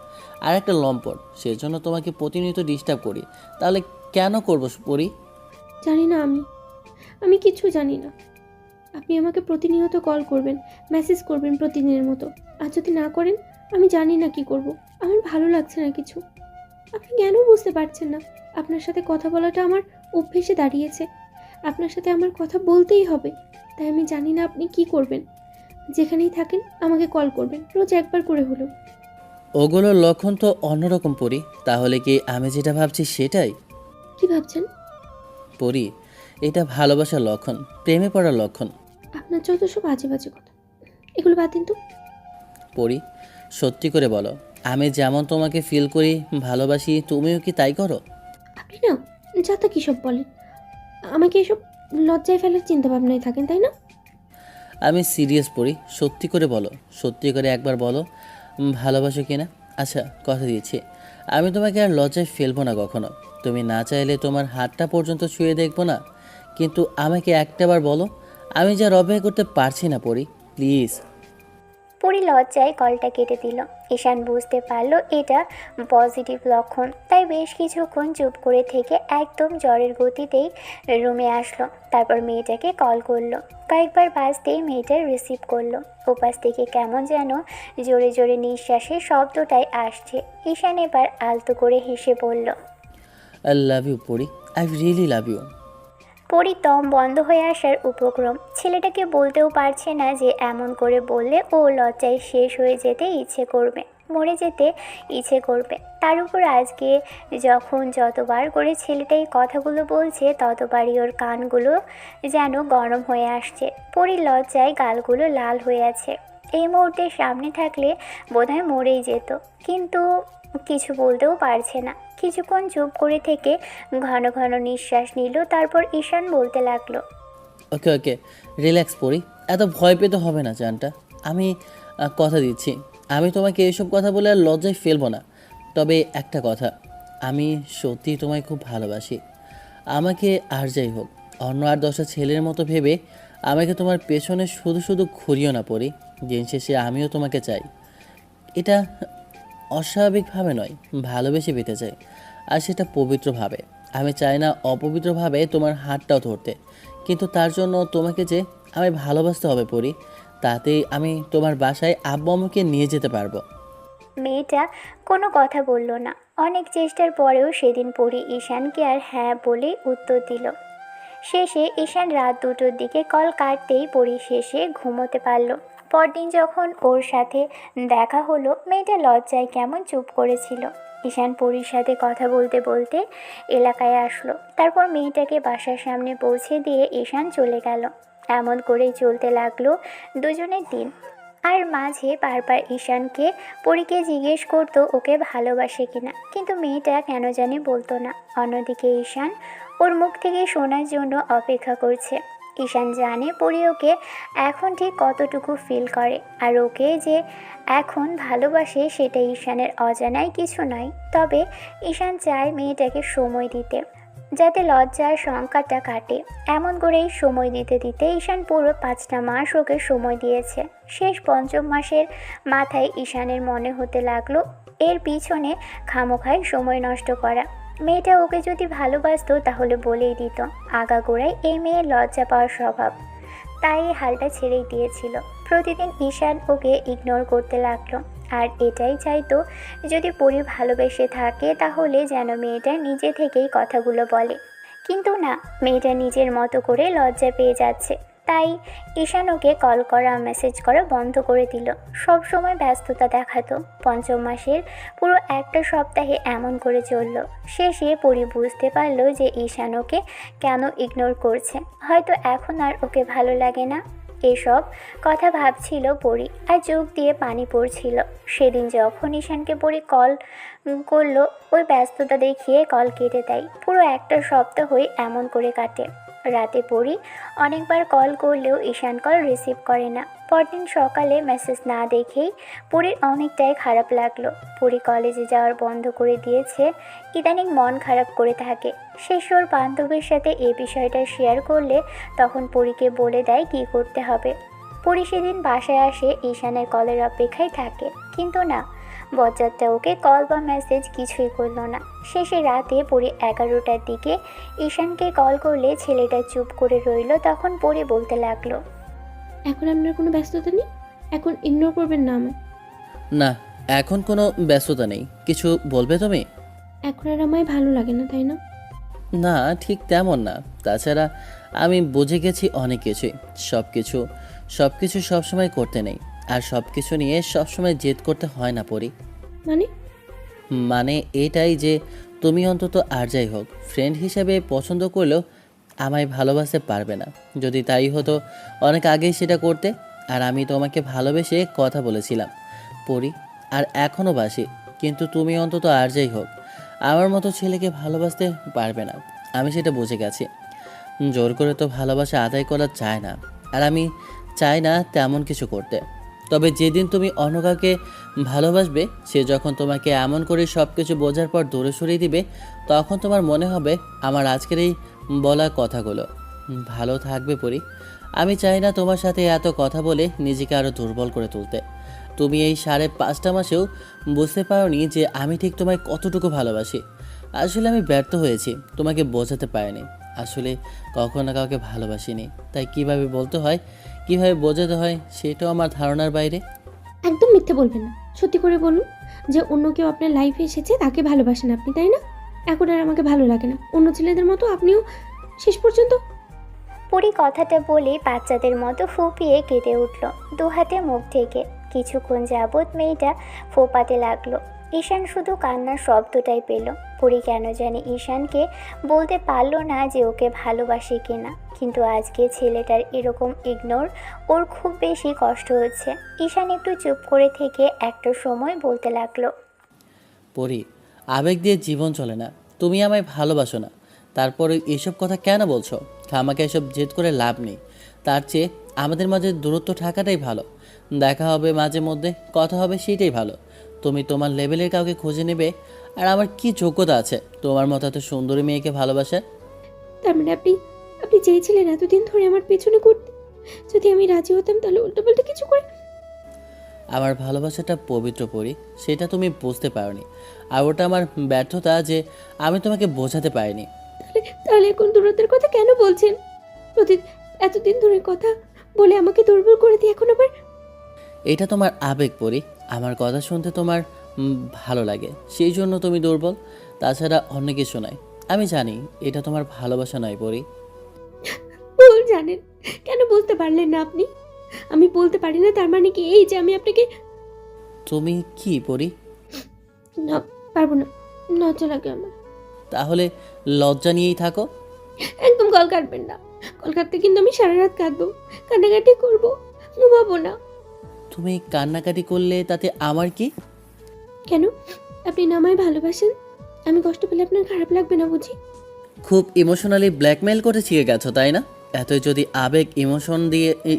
আর একটা লম্পট, সেজন্য তোমাকে প্রতিনিয়ত ডিস্টার্ব করি। তাহলে কেন করবো পরি? জানি না, আমি কিছু জানি না। আপনি আমাকে প্রতিনিয়ত কল করবেন, মেসেজ করবেন প্রতিদিনের মতো। আর যদি না করেন, আমি জানি না কি করব। আমার ভালো লাগছে না কিছু। আপনি কেন বুঝতে পারছেন না? আপনার সাথে কথা বলাটা আমার অভ্যেসে দাঁড়িয়েছে। আপনার সাথে আমার কথা বলতেই হবে। তাই আমি জানি না আপনি কি করবেন। যেখানেই থাকেন আমাকে কল করবেন, রোজ একবার করে হলো। ওগুলোর লক্ষণ তো অন্যরকম পরি। তাহলে কি আমি যেটা ভাবছি সেটাই? কি ভাবছেন? পরি, এটা ভালোবাসার লক্ষণ, প্রেমে পড়ার লক্ষণ। আপনার যত সব বাজে বাজে কথা, এগুলো বাদ দিন তো। পরি, সত্যি করে বলো, আমি যেমন তোমাকে ফিল করি, ভালোবাসি, তুমিও কি তাই করো? আপনি না যাতা কী সব বলেন। আমাকে এসব লজ্জায় ফেলার চিন্তা ভাবনায় থাকেন, তাই না? আমি সিরিয়াস পড়ি, সত্যি করে বলো, সত্যি করে একবার বলো, ভালোবাসো কিনা? আচ্ছা, কথা দিয়েছি আমি তোমাকে আর লজ্জায় ফেলবো না কখনো। তুমি না চাইলে তোমার হাতটা পর্যন্ত ছুঁয়ে দেখবো না। কিন্তু আমাকে একটাবার বলো, আমি যা অপেক্ষা করতে পারছি না পড়ি, প্লিজ। পরি লজ্জায় কলটা কেটে দিল। ঈশান বুঝতে পারলো এটা পজিটিভ লক্ষণ, তাই বেশ কিছুক্ষণ চুপ করে থেকে একদম জ্বরের গতিতেই রুমে আসলো। তারপর মেয়েটাকে কল করলো। কয়েকবার বাজতেই মেয়েটা রিসিভ করলো। ওপাশ থেকে কেমন যেন জোরে জোরে নিঃশ্বাসের শব্দটাই আসছে। ঈশান এবার আলতো করে হেসে বলল, আই লাভ ইউ পড়ি, আই রিয়েলি লাভ ইউ। পরি দম বন্ধ হয়ে আসার উপক্রম। ছেলেটাকে বলতেও পারছে না যে এমন করে বললে ও লজ্জায় শেষ হয়ে যেতে ইচ্ছে করবে, মরে যেতে ইচ্ছে করবে। তার উপর আজকে যখন যতবার করে ছেলেটা এই কথাগুলো বলছে, ততবারই ওর কানগুলো যেন গরম হয়ে আসছে। পরি লজ্জায় গালগুলো লাল হয়ে আছে। এই মুহূর্তে সামনে থাকলে বোধহয় মরেই যেত, কিন্তু কিছু বলতেও পারছে না। কিছুক্ষণ চুপ করে থেকে ঘন ঘন নিঃশ্বাস নিল। তারপর ঈশান বলতে লাগলো, ওকে ওকে, রিল্যাক্স পড়ি, এত ভয় পেতে হবে না জানটা। আমি কথা দিচ্ছি, আমি তোমাকে এসব কথা বলে আর লজ্জায় ফেলবো না। তবে একটা কথা, আমি সত্যিই তোমায় খুব ভালোবাসি। আমাকে আর যাই হোক, অন্য আর 10টা ছেলের মতো ভেবে আমাকে তোমার পেছনে শুধু শুধু ঘুরিও না পড়ি। দিন শেষে আমিও তোমাকে চাই। এটা অস্বাভাবিকভাবে নয়, ভালোবেসে পেতে চাই, আর সেটা পবিত্রভাবে। আমি চাই না অপবিত্রভাবে তোমার হাতটাও ধরতে। কিন্তু তার জন্য তোমাকে যে আমি ভালোবাসতে হবে পড়ি, তাতেই আমি তোমার বাসায় আব্বু আম্মুকে নিয়ে যেতে পারবো। মেয়েটা কোনো কথা বলল না। অনেক চেষ্টার পরেও সেদিন পরি ঈশানকে আর হ্যাঁ বলে উত্তর দিল। শেষে ঈশান রাত 2টোর দিকে কল কাটতেই পরি শেষে ঘুমোতে পারল। পরদিন যখন ওর সাথে দেখা হলো, মেয়েটা লজ্জায় কেমন চুপ করেছিল। ঈশান পরির সাথে কথা বলতে বলতে এলাকায় আসলো। তারপর মেয়েটাকে বাসার সামনে পৌঁছে দিয়ে ঈশান চলে গেল। এমন করেই চলতে লাগলো দুজনের দিন। আর মাঝে বারবার ঈশানকে পরীকে জিজ্ঞেস করতো ওকে ভালোবাসে কিনা, কিন্তু মেয়েটা কেন জানি বলতো না। অন্যদিকে ঈশান ওর মুখ থেকে শোনার জন্য অপেক্ষা করছে। ঈশান জানে পরি ওকে এখন ঠিক কতটুকু ফিল করে, আর ওকে যে এখন ভালোবাসে সেটা ঈশানের অজানাই কিছু নয়। তবে ঈশান চায় মেয়েটাকে সময় দিতে, যাতে লজ্জার শঙ্কাটা কাটে। এমন করেই সময় দিতে দিতে ঈশান পুরো 5টা মাস ওকে সময় দিয়েছে। শেষ 5ম মাসের মাথায় ঈশানের মনে হতে লাগলো এর পিছনে খামোখায় সময় নষ্ট করা। মেয়েটা ওকে যদি ভালোবাসতো তাহলে বলেই দিত। আগাগোড়ায় এই মেয়ের লজ্জা পাওয়ার স্বভাব, তাই এই হালটা ছেড়েই দিয়েছিল। প্রতিদিন ঈশান ওকে ইগনোর করতে লাগলো, আর এটাই চাইতো যদি পরি ভালোবেসে থাকে তাহলে যেন মেয়েটা নিজে থেকেই কথাগুলো বলে। কিন্তু না, মেয়েটা নিজের মতো করে লজ্জা পেয়ে যাচ্ছে। তাই ঈশান ওকে কল করা মেসেজ করা বন্ধ করে দিল। সব সময় ব্যস্ততা দেখাতো। পঞ্চম মাসের পুরো একটা সপ্তাহে এমন করে চলল। শেষে পরি বুঝতে পারলো যে ঈশান ওকে কেন ইগনোর করছে। হয়তো এখন আর ওকে ভালো লাগে না। এসব কথা ভাবছিল পরি, আর চোখ দিয়ে পানি পড়ছিল। সেদিন যখন ঈশানকে পরি কল করলো, ওই ব্যস্ততা দেখিয়ে কল কেটে দেয়। পুরো একটা সপ্তাহই এমন করে কাটে। রাতে পরি অনেকবার কল করলেও ঈশান কল রিসিভ করে না। পরদিন সকালে মেসেজ না দেখেই পরির অনেকটাই খারাপ লাগলো। পরি কলেজে যাওয়ার বন্ধ করে দিয়েছে, ইদানিং মন খারাপ করে থাকে। শেষ ওর বান্ধবীর সাথে এই বিষয়টা শেয়ার করলে তখন পরিকে বলে দেয় কী করতে হবে। পরি সেদিন বাসায় আসে, ঈশানের কলের অপেক্ষায় থাকে, কিন্তু না, বজ্জাতটা ওকে কল বা মেসেজ কিছুই করলো না। শেষে রাতে পরি 11টার দিকে ঈশানকে কল করলে ছেলেটা চুপ করে রইল। তখন পরি বলতে লাগলো, এখন আপনার কোনো ব্যস্ততা নেই? এখন ইগনোর করবেন না আমায়? না, এখন কোনো ব্যস্ততা নেই। কিছু বলবে তুমি? এখন আর আমায় ভালো লাগে না, তাই না? না, ঠিক তেমন না। তাছাড়া আমি বুঝে গেছি অনেক কিছুই। সব কিছু সবসময় করতে নেই, আর সব কিছু নিয়ে সবসময় জেদ করতে হয় না পরি। মানে? মানে এটাই যে তুমি অন্তত আর যাই হোক ফ্রেন্ড হিসেবে পছন্দ করলেও আমায় ভালোবাসতে পারবে না। যদি তাই হতো অনেক আগেই সেটা করতে। আর আমি তোমাকে ভালোবেসে কথা বলেছিলাম পরি, আর এখনও বাসি। কিন্তু তুমি অন্তত আর যাই হোক আমার মতো ছেলেকে ভালোবাসতে পারবে না। আমি সেটা বুঝে গেছি। জোর করে তো ভালোবাসা আদায় করা যায় না, আর আমি চাই না তেমন কিছু করতে। তবে যেদিন তুমি অন্য কাউকে ভালোবাসবে, সে যখন তোমাকে এমন করে সব কিছু বোঝার পর দূরে সরিয়ে দিবে, তখন তোমার মনে হবে আমার আজকের এই বলা কথাগুলো। ভালো থাকবে পরি। আমি চাই না তোমার সাথে এত কথা বলে নিজেকে আরও দুর্বল করে তুলতে। তুমি এই 5.5 মাসেও বুঝতে পারোনি যে আমি ঠিক তোমায় কতটুকু ভালোবাসি। আসলে আমি ব্যর্থ হয়েছি, তোমাকে বোঝাতে পারিনি। আসলে কখনো কাউকে ভালোবাসিনি, তাই কিভাবে বলতে হয়, কিভাবে বোঝাতে হয় সেটাও আমার ধারণার বাইরে। একদম মিথ্যে বলবেন না। সত্যি করে বলুন যে অন্য কেউ আপনার লাইফে এসেছে, তাকে ভালোবাসেন আপনি, তাই না? এখন আর আমাকে ভালো লাগে না, অন্য ছেলেদের মতো আপনিও শেষ পর্যন্ত। পরি কথাটা বলে বাচ্চাদের মতো ফুপিয়ে কেঁদে উঠল, দু হাতে মুখ ঢেকে। কিছুক্ষণ যাবৎ মেয়েটা ফোপাতে লাগলো। ঈশান শুধু কান্নার শব্দটাই পেল। পরি কেন জানি ঈশানকে বলতে পারলো না যে ওকে ভালোবাসে কিনা। কিন্তু আজকে ছেলেটার এরকম ইগনোর ওর খুব বেশি কষ্ট হচ্ছে। ঈশান একটু চুপ করে থেকে একটা সময় বলতে লাগলো, পরি, আবেগ দিয়ে জীবন চলে না। তুমি আমায় ভালোবাসো না, তারপরে এসব কথা কেন বলছো? আমাকে এসব জেদ করে লাভ নেই। তার চেয়ে আমাদের মাঝে দূরত্ব থাকাটাই ভালো। দেখা হবে মাঝে মধ্যে, কথা হবে, সেটাই ভালো। তুমি তোমার লেভেলের কাউকে খুঁজে নেবে, আর আমার কি যোগ্যতা আছে তোমার মতো এত সুন্দরী মেয়েকে ভালোবাসার? তার মানে আপনি আপনি চেয়েছিলেন এতদিন ধরে আমার পেছনে ঘুরতে? যদি আমি রাজি হতাম তাহলে উল্টোপাল্টা কিছু করে। আমার ভালোবাসাটা পবিত্র পরি, সেটা তুমি বুঝতে পারোনি। আর ওটা আমার ব্যর্থতা যে আমি তোমাকে বোঝাতে পারিনি। তাহলে এখন দূরত্বের কথা কেন বলছেন? এতদিন ধরে কথা বলে আমাকে দুর্বল করে দিয়ে এখন আবার। এটা তোমার আবেগ পরি। আমার কথা শুনতে তোমার ভালো লাগে, সেই জন্য তুমি দুর্বল। তাছাড়া অন্য কিছু নয়। আমি জানি এটা তোমার ভালোবাসা নয় পরি। ভুল জানেন, কেন বলতে পারলেন না আপনি? আমি বলতে পারি না তার মানে কি এই যে আমি আপনাকে? তুমি কি পরি? না, পারবো না, লজ্জা লাগে আমার। তাহলে লজ্জা নিয়েই থাকো। একদম কল কাটবেন না। কল কাটতে কিন্তু আমি সারা রাত কাঁদবো, কান্নাকাটি করবো, ঘুমাবো না। তুমি কান্নাকাটি করলে তাতে আমার কি? কেন? আপনি না আমায় ভালোবাসেন, আমি কষ্ট পেলে আপনার খারাপ লাগবে না বুঝি? খুব ইমোশনালি ব্ল্যাকমেল করে শিখে গেছো, তাই না? এতই যদি আবেগ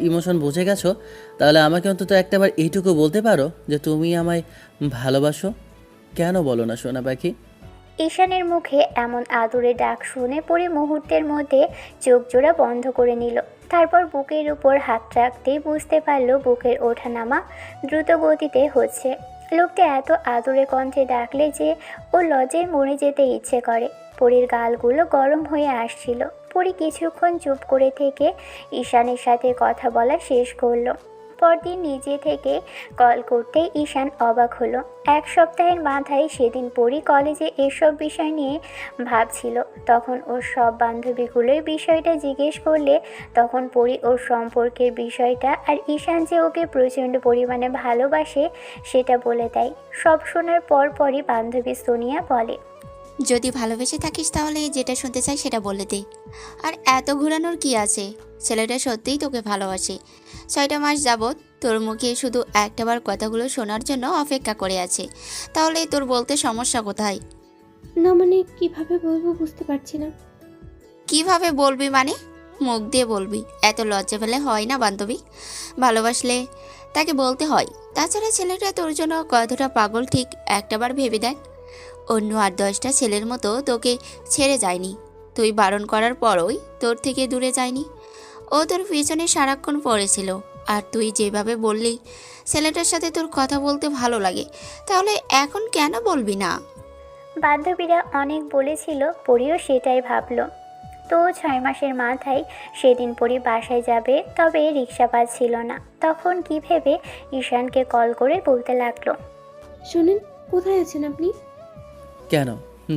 ইমোশন বুঝে গেছো, তাহলে আমাকে অন্তত একটাবার এইটুকু বলতে পারো যে তুমি আমায় ভালোবাসো। কেন বলো না সোনা পাখি? ঈশানের মুখে এমন আদুরে ডাক শুনে পরি মুহূর্তের মধ্যে চোখ জোড়া বন্ধ করে নিল। তারপর বুকের উপর হাত রাখতেই বুঝতে পারল বুকের ওঠানামা দ্রুত গতিতে হচ্ছে। লোকটা এত আদুরে কণ্ঠে ডাকলে যে ও লজ্জায় মরে যেতে ইচ্ছে করে। পরির গালগুলো গরম হয়ে আসছিল। পরি কিছুক্ষণ চুপ করে থেকে ঈশানের সাথে কথা বলা শেষ করলো। পরদিন নিজে থেকে কল করতে ঈশান অবাক হলো। এক সপ্তাহের মাথায় সেদিন পরি কলেজে এসব বিষয় নিয়ে ভাবছিল। তখন ওর সব বান্ধবীগুলোই বিষয়টা জিজ্ঞেস করলে তখন পরি ওর সম্পর্কের বিষয়টা আর ঈশান যে ওকে প্রচণ্ড পরিমাণে ভালোবাসে সেটা বলে দেয়। সব শোনার পরই বান্ধবী সোনিয়া বলে, যদি ভালোবেসে থাকিস তাহলে যেটা শুনতে চাই সেটা বলে দে। আর এত ঘোরানোর কি আছে? ছেলেটা সত্যিই তোকে ভালোবাসে। 6টা মাস যাবৎ তোর মুখে শুধু একটাবার কথাগুলো শোনার জন্য অপেক্ষা করে আছে। তাহলে তোর বলতে সমস্যা কোথায়? না মানে কিভাবে বলবো বুঝতে পারছি না। কিভাবে বলবি মানে? মুখ দিয়ে বলবি। এত লজ্জা পেলে হয় না বান্ধবী? ভালোবাসলে তাকে বলতে হয়। তাছাড়া ছেলেটা তোর জন্য কতটা পাগল ঠিক একটাবার ভেবে দেখ। অন্য 8-10টা ছেলের মতো তোকে ছেড়ে যায়নি। তুই বারণ করার পরই তোর থেকে দূরে যায়নি। ও তোর পিছনে সারাক্ষণ পড়েছিল। আর তুই যেভাবে বললি ছেলেটার সাথে তোর কথা বলতে ভালো লাগে, তাহলে এখন কেন বলবি না? বান্ধবীরা অনেক বলেছিল, পরিও সেটাই ভাবলো। তো 6 মাসের মাথায় সেদিন পরি বাসায় যাবে, তবে রিক্সা পাচ্ছিল না। তখন কি ভেবে ঈশানকে কল করে বলতে লাগলো, শোনেন, কোথায় আছেন আপনি? কেন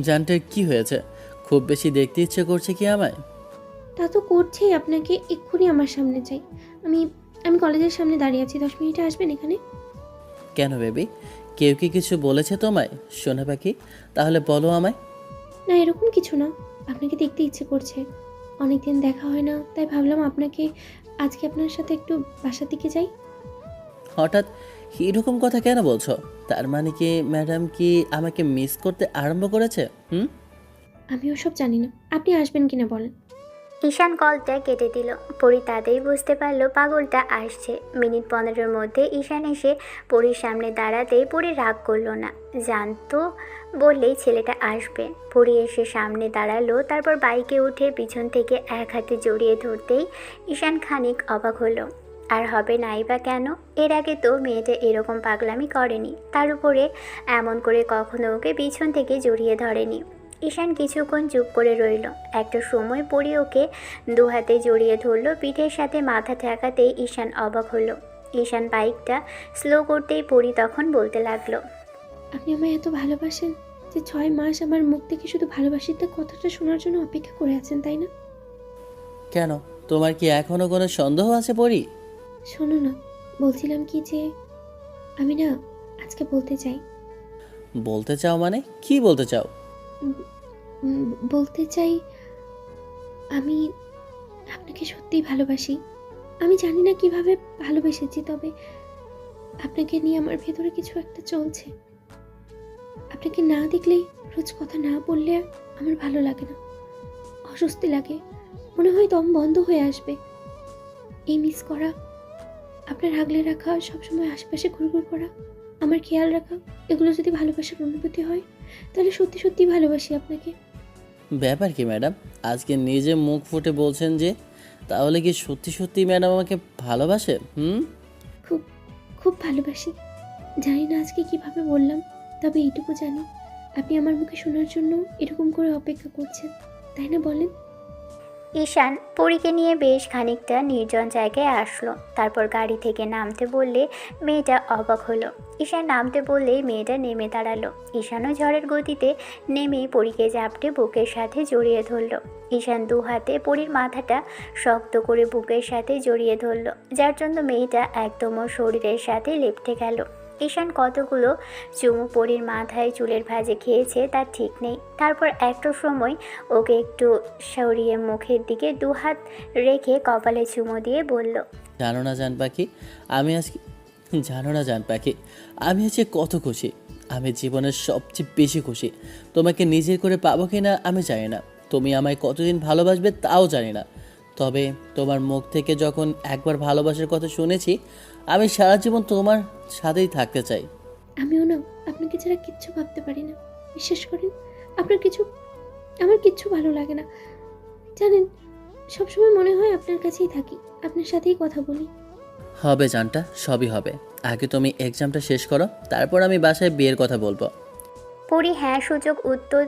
জানটার কি হয়েছে? খুব বেশি দেখতে ইচ্ছে করছে কি আমায়? তা তো করছেই, আপনাকে এক্ষুনি আমার সামনে চাই। আমি আমি কলেজের সামনে দাঁড়িয়ে আছি, 10 মিনিটে আসবেন এখানে? কেন বেবি, কেউ কি কিছু বলেছে তোমায়? সোনা পাখি, তাহলে বলো আমায়। না এরকম কিছু না, আপনাকে দেখতে ইচ্ছে করছে। অনেকদিন দেখা হয় না, তাই ভাবলাম আজকে আপনার সাথে একটু বাসার দিকে যাই। হঠাৎ এরকম কথা কেন বলছো? তার মানে কি ম্যাডাম কি আমাকে মিস করতে আরম্ভ করেছে? আমি ওসব জানি না, আপনি আসবেন কিনা বলেন। ঈশান কলটা কেটে দিল। পরি তাতেই বুঝতে পারলো পাগলটা আসছে। মিনিট 15-এর মধ্যে ঈশান এসে পরির সামনে দাঁড়াতেই পরি রাগ করলো না, জানতো বললেই ছেলেটা আসবে। পরি এসে সামনে দাঁড়ালো, তারপর বাইকে উঠে পিছন থেকে এক হাতে জড়িয়ে ধরতেই ঈশান খানিক অবাক হলো। আর হবে নাই বা কেন? এর আগে তো মেয়েটা এরকম পাগলামি করেনি। তার উপরে এমন করে কখনো ওকে পিছন থেকে জড়িয়ে ধরেনি। ঈশান কিছুক্ষণ চুপ করে রইল। একটা সময় পরি ওকে দু হাতে জড়িয়ে ধরলো, পিঠের সাথে মাথা ঠেকাতেই ঈশান অবাক হলো। ঈশান বাইকটা স্লো করতেই পরি তখন বলতে লাগলো, আপনি আমায় এত ভালোবাসেন যে 6 মাস আমার মুখ থেকে শুধু ভালোবাসিতে কথাটা শোনার জন্য অপেক্ষা করে আছেন, তাই না? কেন, তোমার কি এখনো কোনো সন্দেহ আছে পরি? শোনো না, বলছিলাম কি যে আমি না আজকে বলতে চাই। বলতে চাও মানে কি বলতে চাও? বলতে চাই আমি আপনাকে সত্যিই ভালোবাসি। আমি জানি না কিভাবে ভালোবেসেছি, তবে আপনাকে নিয়ে আমার ভেতরে কিছু একটা চলছে। আপনাকে না দেখলেই, রোজ কথা না বললে আমার ভালো লাগে না, অস্বস্তি লাগে, মনে হয় দম বন্ধ হয়ে আসবে। এই মিস করা, আপনার আগলে রাখা, সবসময় আশেপাশে ঘুরঘুর করা, আমার খেয়াল রাখা, এগুলো যদি ভালোবাসার অনুভূতি হয় তাহলে সত্যি সত্যি ভালোবাসি আপনাকে। ব্যাপার কি ম্যাডাম, আজকে নিজে মুখ ফুটে বলছেন যে, তাহলে কি সত্যি সত্যি ম্যাডাম আমাকে ভালোবাসে? খুব খুব ভালোবাসি। জানি না আজকে কিভাবে বললাম, তবে এইটুকু জানি আপনি আমার মুখে শোনার জন্য এরকম করে অপেক্ষা করছেন, তাই না বলেন? ঈশান পরীকে নিয়ে বেশ খানিকটা নির্জন জায়গায় আসলো। তারপর গাড়ি থেকে নামতে বললে মেয়েটা অবাক হলো। ঈশান নামতে বললেই মেয়েটা নেমে দাঁড়ালো। ঈশানও ঝড়ের গতিতে নেমেই পরীকে জাপটে বুকের সাথে জড়িয়ে ধরল। ঈশান দু হাতে পরীর মাথাটা শক্ত করে বুকের সাথে জড়িয়ে ধরল, যার জন্য মেয়েটা একদম ওর শরীরের সাথে লেপ্টে গেল। ঈশান কতগুলো চুমু পরীর মাথায় চুলের ভাঁজে খেয়েছে তার ঠিক নেই। তারপর একটা সময় ওকে একটু সরিয়ে মুখের দিকে 2 হাত রেখে কপালে চুমু দিয়ে বলল, জানো না জান পাখি, আমি আজকে কত খুশি। আমি জীবনের সবচেয়ে বেশি খুশি। তোমাকে নিজের করে পাবো কি না আমি জানি না, তুমি আমায় কতদিন ভালোবাসবে তাও জানি না, তবে তোমার মুখ থেকে যখন একবার ভালোবাসার কথা শুনেছি, আমি সারা জীবন তোমার সাথেই থাকতে চাই। আমিও না আপনাকে ছাড়া কিচ্ছু ভাবতে পারি না, বিশ্বাস করেন। আমার কিচ্ছু ভালো লাগে না, জানেন। সবসময় মনে হয় আপনার কাছেই থাকি, আপনার সাথেই কথা বলি। হবে জানটা, সবই হবে। আগে তুমি এক্সামটা শেষ করো, তারপর আমি বাসায় বিয়ের কথা বলবো। পরি হ্যাঁ সূচক উত্তর।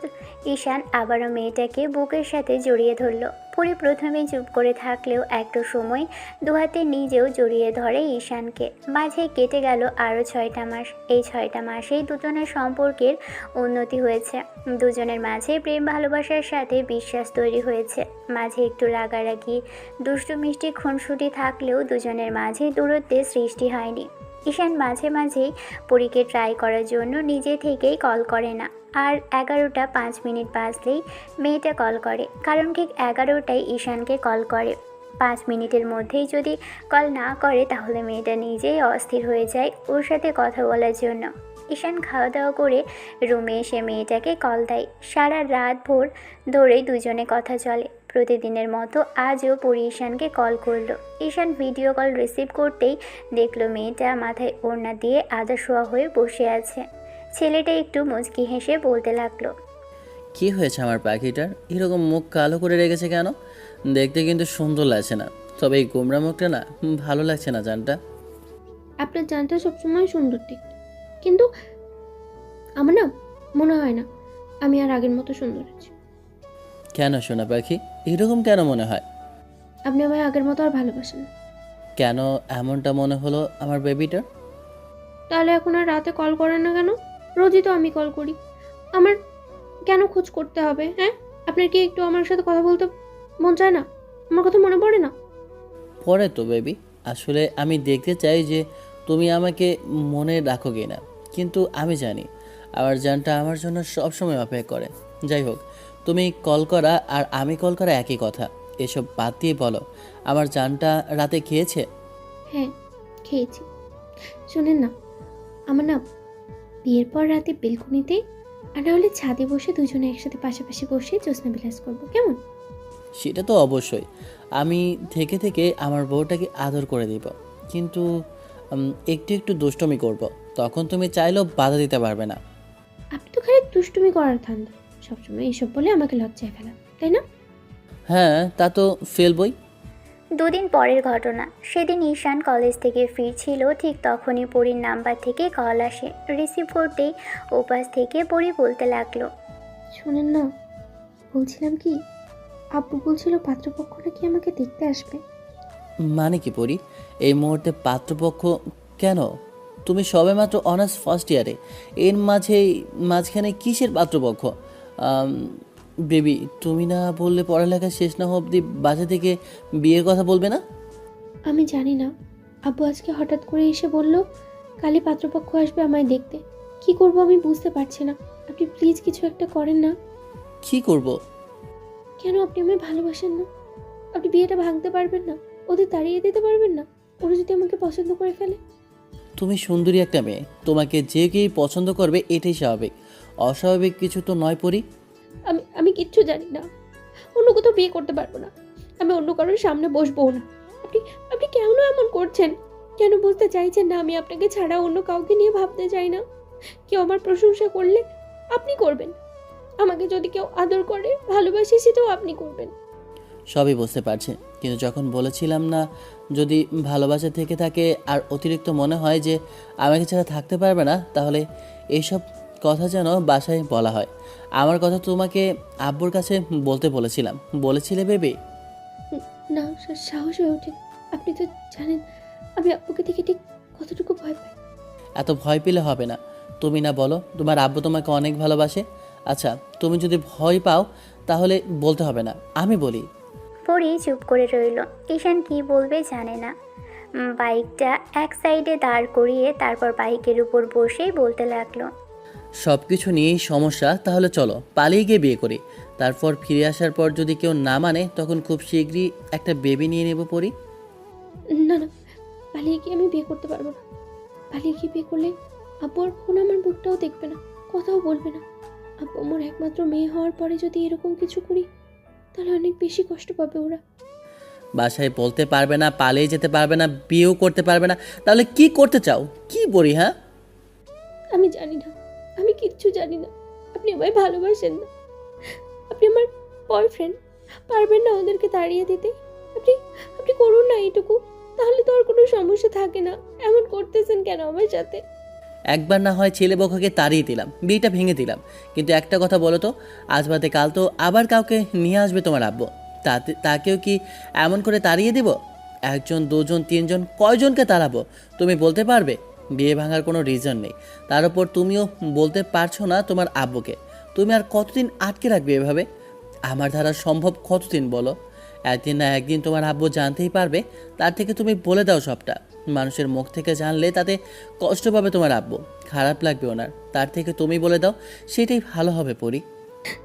ঈশান আবারও মেয়েটাকে বুকের সাথে জড়িয়ে ধরল। পরি প্রথমে চুপ করে থাকলেও একটু সময় দুহাতে নিজেও জড়িয়ে ধরে ঈশানকে। মাঝে কেটে গেল আরও 6টা মাস। এই 6টা মাসেই দুজনের সম্পর্কের উন্নতি হয়েছে। দুজনের মাঝে প্রেম ভালোবাসার সাথে বিশ্বাস তৈরি হয়েছে। মাঝে একটু রাগারাগি, দুষ্টু মিষ্টি খুনসুটি থাকলেও দুজনের মাঝে দূরত্বের সৃষ্টি হয়নি। ঈশান মাঝে মাঝেই পরীকে ট্রাই করার জন্য নিজে থেকেই কল করে না। আর 11টা 5 মিনিট বাজলেই মেয়েটা কল করে, কারণ ঠিক 11টায় ঈশানকে কল করে। 5 মিনিটের মধ্যেই যদি কল না করে তাহলে মেয়েটা নিজেই অস্থির হয়ে যায় ওর সাথে কথা বলার জন্য। ঈশান খাওয়া দাওয়া করে রুমে এসে মেয়েটাকে কল দেয়। সারা রাত ভোর ধরেই দুজনে কথা চলে। প্রতিদিনের মতো আজও পরি ঈশানকে কল করলো। ঈশান ভিডিও কল রিসিভ করতেই দেখলো মেয়েটা মাথায় ওড়না দিয়ে আদা শোয়া হয়ে বসে আছে। ছেলেটা একটু মুচকি হেসে বলতে লাগলো, কি হয়েছে আমার পাখিটার? এরকম মুখ কালো করে রেখেছে কেন? দেখতে কিন্তু সুন্দর লাগছে না, তবে এই গোমরা মুখটা না ভালো লাগছে না জানটা। আপনার জানটা সবসময় সুন্দর দেখতে, কিন্তু আমার না মনে হয় না আমি আর আগের মতো সুন্দর আছি। কেন সোনা পাখি, এরকম কেন মনে হয়? আপনি আমায় আগের মতো আর ভালোবাসেন না। কেন এমনটা মনে হলো আমার বেবিটার? তাহলে এখন আর রাতে কল করেন না কেন? রোজই তো আমি কল করি। আমার কেন খোঁজ করতে হবে? হ্যাঁ, আপনার কি একটু আমার সাথে কথা বলতে মন চায় না? আমার কথা মনে পড়ে না? পরে তো বেবি, আসলে আমি দেখতে চাই যে তুমি আমাকে মনে রাখো কি না। কিন্তু আমি জানি আমার জানটা আমার জন্য সবসময় অপেক্ষা করে। যাই হোক, তুমি কল করা আর আমি কল করা একই কথা। এসব বাদ দিয়ে বলো, আমার জানটা রাতে খেয়েছে? হ্যাঁ, খেয়েছি। শোনেন না, আমার না বিয়ের পর রাতে বেলকনিতে আর না হলে ছাদে বসে দুজনে একসাথে পাশাপাশি বসে জ্যোৎস্না বিলাস করবো, কেমন? সেটা তো অবশ্যই। আমি থেকে থেকে আমার বউটাকে আদর করে দিব, কিন্তু একটু একটু দুষ্টমি করব। তখন তুমি চাইলেও বাধা দিতে পারবে না। আপনি তো খালি দুষ্টুমি করার ধান্দা, সবসময় এইসব বলে আমাকে লজ্জায় ফেলা, তাই না? হ্যাঁ, তা তো ফেলবই। 2 দিন পরের ঘটনা। সেদিন ঈশান কলেজ থেকে ফিরছিল, ঠিক তখনই পরির নাম্বার থেকে কল আসে। রিসিভ করতেই ওপাশ থেকে পরি বলতে লাগলো, শোনেন না, বলছিলাম কি, আব্বু বলছিল পাত্রপক্ষ নাকি আমাকে দেখতে আসবে। মানে কি পড়ি, এই মুহূর্তে পাত্রপক্ষ কেন? তুমি সবেমাত্র অনার্স ফার্স্ট ইয়ারে, এর মাঝখানে কিসের পাত্রপক্ষ? বেবি, তুমি না বললে পড়ালেখা শেষ না হওয়া অবধি বাসা থেকে বিয়ের কথা বলবে না? আমি জানি না, আব্বু আজকে হঠাৎ করে এসে বলল কালই পাত্রপক্ষ আসবে আমায় দেখতে। কি করব আমি বুঝতে পারছি না। আপনি প্লিজ কিছু একটা করেন না। কি করব? কেন আপনি আমায় ভালোবাসেন না? আপনি বিয়েটা ভাঙতে পারবেন না? ওদের তাড়িয়ে দিতে পারবেন না ওরা যদি আমাকে পছন্দ করে ফেলে? তুমি সুন্দরী একটা মেয়ে, তোমাকে যে কেউ পছন্দ করবে, এটাই স্বাভাবিক। অস্বাভাবিক কিছু তো নয় পরি। আমি কিচ্ছু জানি না। অন্য কোথাও বিয়ে করতে পারবো না। আমি অন্য কারোর সামনে বসবো না। আপনি আপনি কেন এমন করছেন? কেন বুঝতে চাইছেন না আমি আপনাকে ছাড়া অন্য কাউকে নিয়ে ভাবতে চাই না? কেউ আমার প্রশংসা করলে আপনি করবেন, আমাকে যদি কেউ আদর করে ভালোবাসে সেটাও আপনি করবেন। সবই বুঝতে পারছি, কিন্তু যখন বলেছিলাম না, যদি ভালোবাসা থেকে থাকে আর অতিরিক্ত মনে হয় যে আমাকে ছাড়া থাকতে পারবে না, তাহলে এইসব কথা যেন বাসায় বলা হয়। আমার কথা তোমাকে আব্বুর কাছে বলতে বলেছিলাম, বলেছিলে বেবি? না, সাহস হয়ে ওঠে। আপনি তো জানেন আমি আব্বুকে দেখে ঠিক কতটুকু ভয় পাই। এত ভয় পেলে হবে না। তুমি না বলো তোমার আব্বু তোমাকে অনেক ভালোবাসে? আচ্ছা, তুমি যদি ভয় পাও তাহলে বলতে হবে না, আমি বলি। পরি চুপ করে রইল। ঈশান কি বলবে জানে না। বাইকটা এক সাইডে দাঁড় করিয়ে তারপর বাইকের উপর বসেই বলতে লাগলো, সব কিছু নিয়েই সমস্যা, তাহলে চলো পালিয়ে গিয়ে বিয়ে করি। তারপর ফিরে আসার পর যদি কেউ না মানে, তখন খুব শীঘ্রই একটা বেবি নিয়ে নেব পরি। না না, পালিয়ে গিয়ে আমি বিয়ে করতে পারবো না। পালিয়ে গিয়ে বিয়ে করলে আব্বু আর কখনো আমার মুখটাও দেখবে না, কথাও বলবে না। আব্বু আমার একমাত্র মেয়ে হওয়ার পরে যদি এরকম কিছু করি তাহলে অনেক বেশি কষ্ট পাবে ওরা। বাসায় বলতে পারবে না, পালিয়ে যেতে পারবে না, বিয়েও করতে পারবে না, তাহলে কি করতে চাও? কি বলি? হ্যাঁ, আমি জানি না, আমি কিচ্ছু জানি না। আপনি আমায় ভালোবাসেন না, আপনি আমার বয়ফ্রেন্ড, পারবেন না ওদেরকে তাড়িয়ে দিতে? আপনি আপনি করুন না এইটুকু, তাহলে তো আর কোনো সমস্যা থাকে না। এমন করতেছেন কেন আমার সাথে? একবার না হয় ছেলে বউকে তাড়িয়ে দিলাম, বিয়েটা ভেঙে দিলাম, কিন্তু একটা কথা বলো তো, আজ বাদে কাল তো আবার কাউকে নিয়ে আসবে তোমার আব্বু, তাকেও কি এমন করে তাড়িয়ে দিব? একজন, দুজন, তিনজন, কয়জনকে তাড়াবো তুমি বলতে পারবে? বিয়ে ভাঙার কোনো রিজন নেই, তার উপর তুমিও বলতে পারছো না তোমার আব্বুকে। তুমি আর কতদিন আটকে রাখবে এভাবে? আমার দ্বারা সম্ভব কতদিন বলো? একদিন না একদিন তোমার আব্বু জানতেই পারবে, তার থেকে তুমি বলে দাও সবটা। মানুষের মুখ থেকে জানলে তাতে কষ্ট পাবে তোমার আব্বু, খারাপ লাগবে ওনার, তার থেকে তুমি বলে দাও, সেটাই ভালো হবে পরি।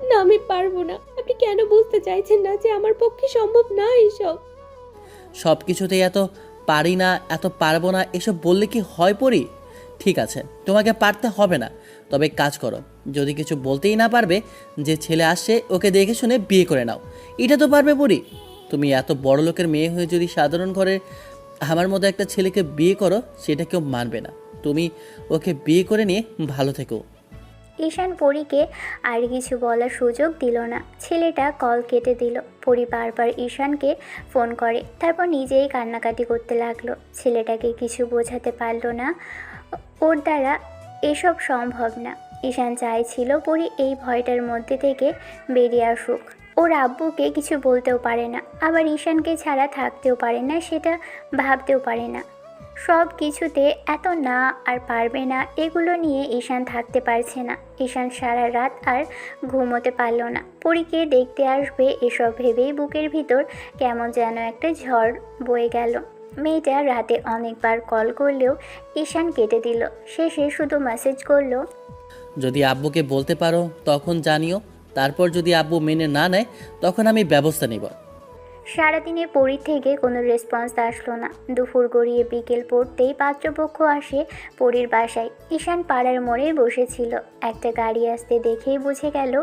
না, আমি পারবো না। আপনি কেন বুঝতে চাইছেন না যে আমার পক্ষে সম্ভব না এসব? সব কিছুতেই এত পারি না, এত পারবো না এসব বললে কি হয় পরি? ঠিক আছে, তোমাকে পারতে হবে না, তবে কাজ করো, যদি কিছু বলতেই না পারবে, যে ছেলে আসছে ওকে দেখে শুনে বিয়ে করে নাও, এটা তো পারবে পরি। তুমি এত বড় লোকের মেয়ে হয়ে যদি সাধারণ ঘরে আমার মতো একটা ছেলেকে বিয়ে করো, সেটা কেউ মানবে না। তুমি ওকে বিয়ে করে নিয়ে ভালো থেকো। ঈশান পরীকে আর কিছু বলার সুযোগ দিল না। ছেলেটা কল কেটে দিল। পরী বারবার ঈশানকে ফোন করে, তারপর নিজেই কান্নাকাটি করতে লাগলো। ছেলেটাকে কিছু বোঝাতে পারলো না, ওর দ্বারা এসব সম্ভব না। ঈশান চাইছিল পরী এই ভয়টার মধ্যে থেকে বেরিয়ে আসুক। ওর আব্বুকে কিছু বলতেও পারে না, আবার ঈশানকে ছাড়া থাকতেও পারে না, সেটা ভাবতেও পারে না। সব কিছুতে এত না আর পারবে না, এগুলো নিয়ে ঈশান থাকতে পারছে না। ঈশান সারা রাত আর ঘুমোতে পারল না। পরীকে দেখতে আসবে এসব ভেবেই বুকের ভিতর কেমন যেন একটা ঝড় বয়ে গেল। মেয়েটা রাতে অনেকবার কল করলেও ঈশান কেটে দিল। শেষে শুধু মেসেজ করলো, যদি আব্বুকে বলতে পারো তখন জানিও, তারপর যদি আব্বু মেনে না নেয় তখন আমি ব্যবস্থা নিব। সারাদিনে পরীর থেকে কোনো রেসপন্স আসলো না। দুপুর গড়িয়ে বিকেল পড়তেই পাত্রপক্ষ আসে পরীর বাসায়। ঈশান পাড়ার মোড়ে বসেছিল। একটা গাড়ি আসতে দেখেই বুঝে গেল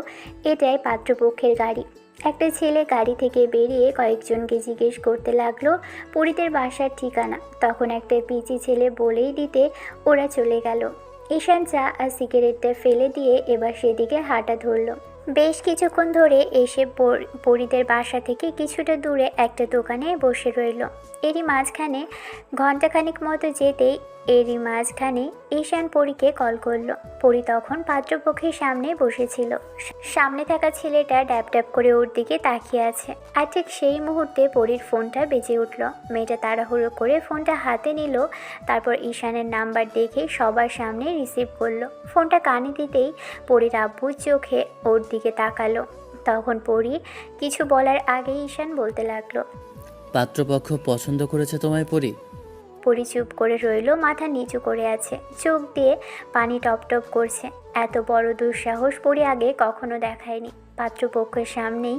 এটাই পাত্রপক্ষের গাড়ি। একটা ছেলে গাড়ি থেকে বেরিয়ে কয়েকজনকে জিজ্ঞেস করতে লাগলো পরীদের বাসার ঠিকানা। তখন একটা পিচি ছেলে বলেই দিতে ওরা চলে গেল। ঈশান চা আর সিগারেটটা ফেলে দিয়ে এবার সেদিকে হাঁটা ধরল। বেশ কিছুক্ষণ ধরে এসে পরীদের বাসা থেকে কিছুটা দূরে একটা দোকানে বসে রইল। ঘণ্টাখানিক মতো যেতেই ঈশান পরীকে কল করলো। পরী তখন পাত্রপক্ষের সামনে বসেছিল। সামনে থাকা ছেলেটা ড্যাব ড্যাব করে ওর দিকে তাকিয়ে আছে। আর ঠিক সেই মুহূর্তে পরীর ফোনটা বেজে উঠল। মেয়েটা তাড়াহুড়ো করে ফোনটা হাতে নিল, তারপর ঈশানের নাম্বার দেখে সবার সামনে রিসিভ করলো। ফোনটা কানে দিতেই পরীর আব্বুর চোখে ওর দিকে তাকালো। তখন পরী কিছু বলার আগেই ঈশান বলতে লাগলো, পাত্রপক্ষ পছন্দ করেছে তোমায় পরি? পরী চুপ করে রইল, মাথা নিচু করে আছে, চোখ দিয়ে পানি টপ টপ করছে। এত বড় দুঃসাহস পরী আগে কখনো দেখায়নি। পাত্রপক্ষের সামনেই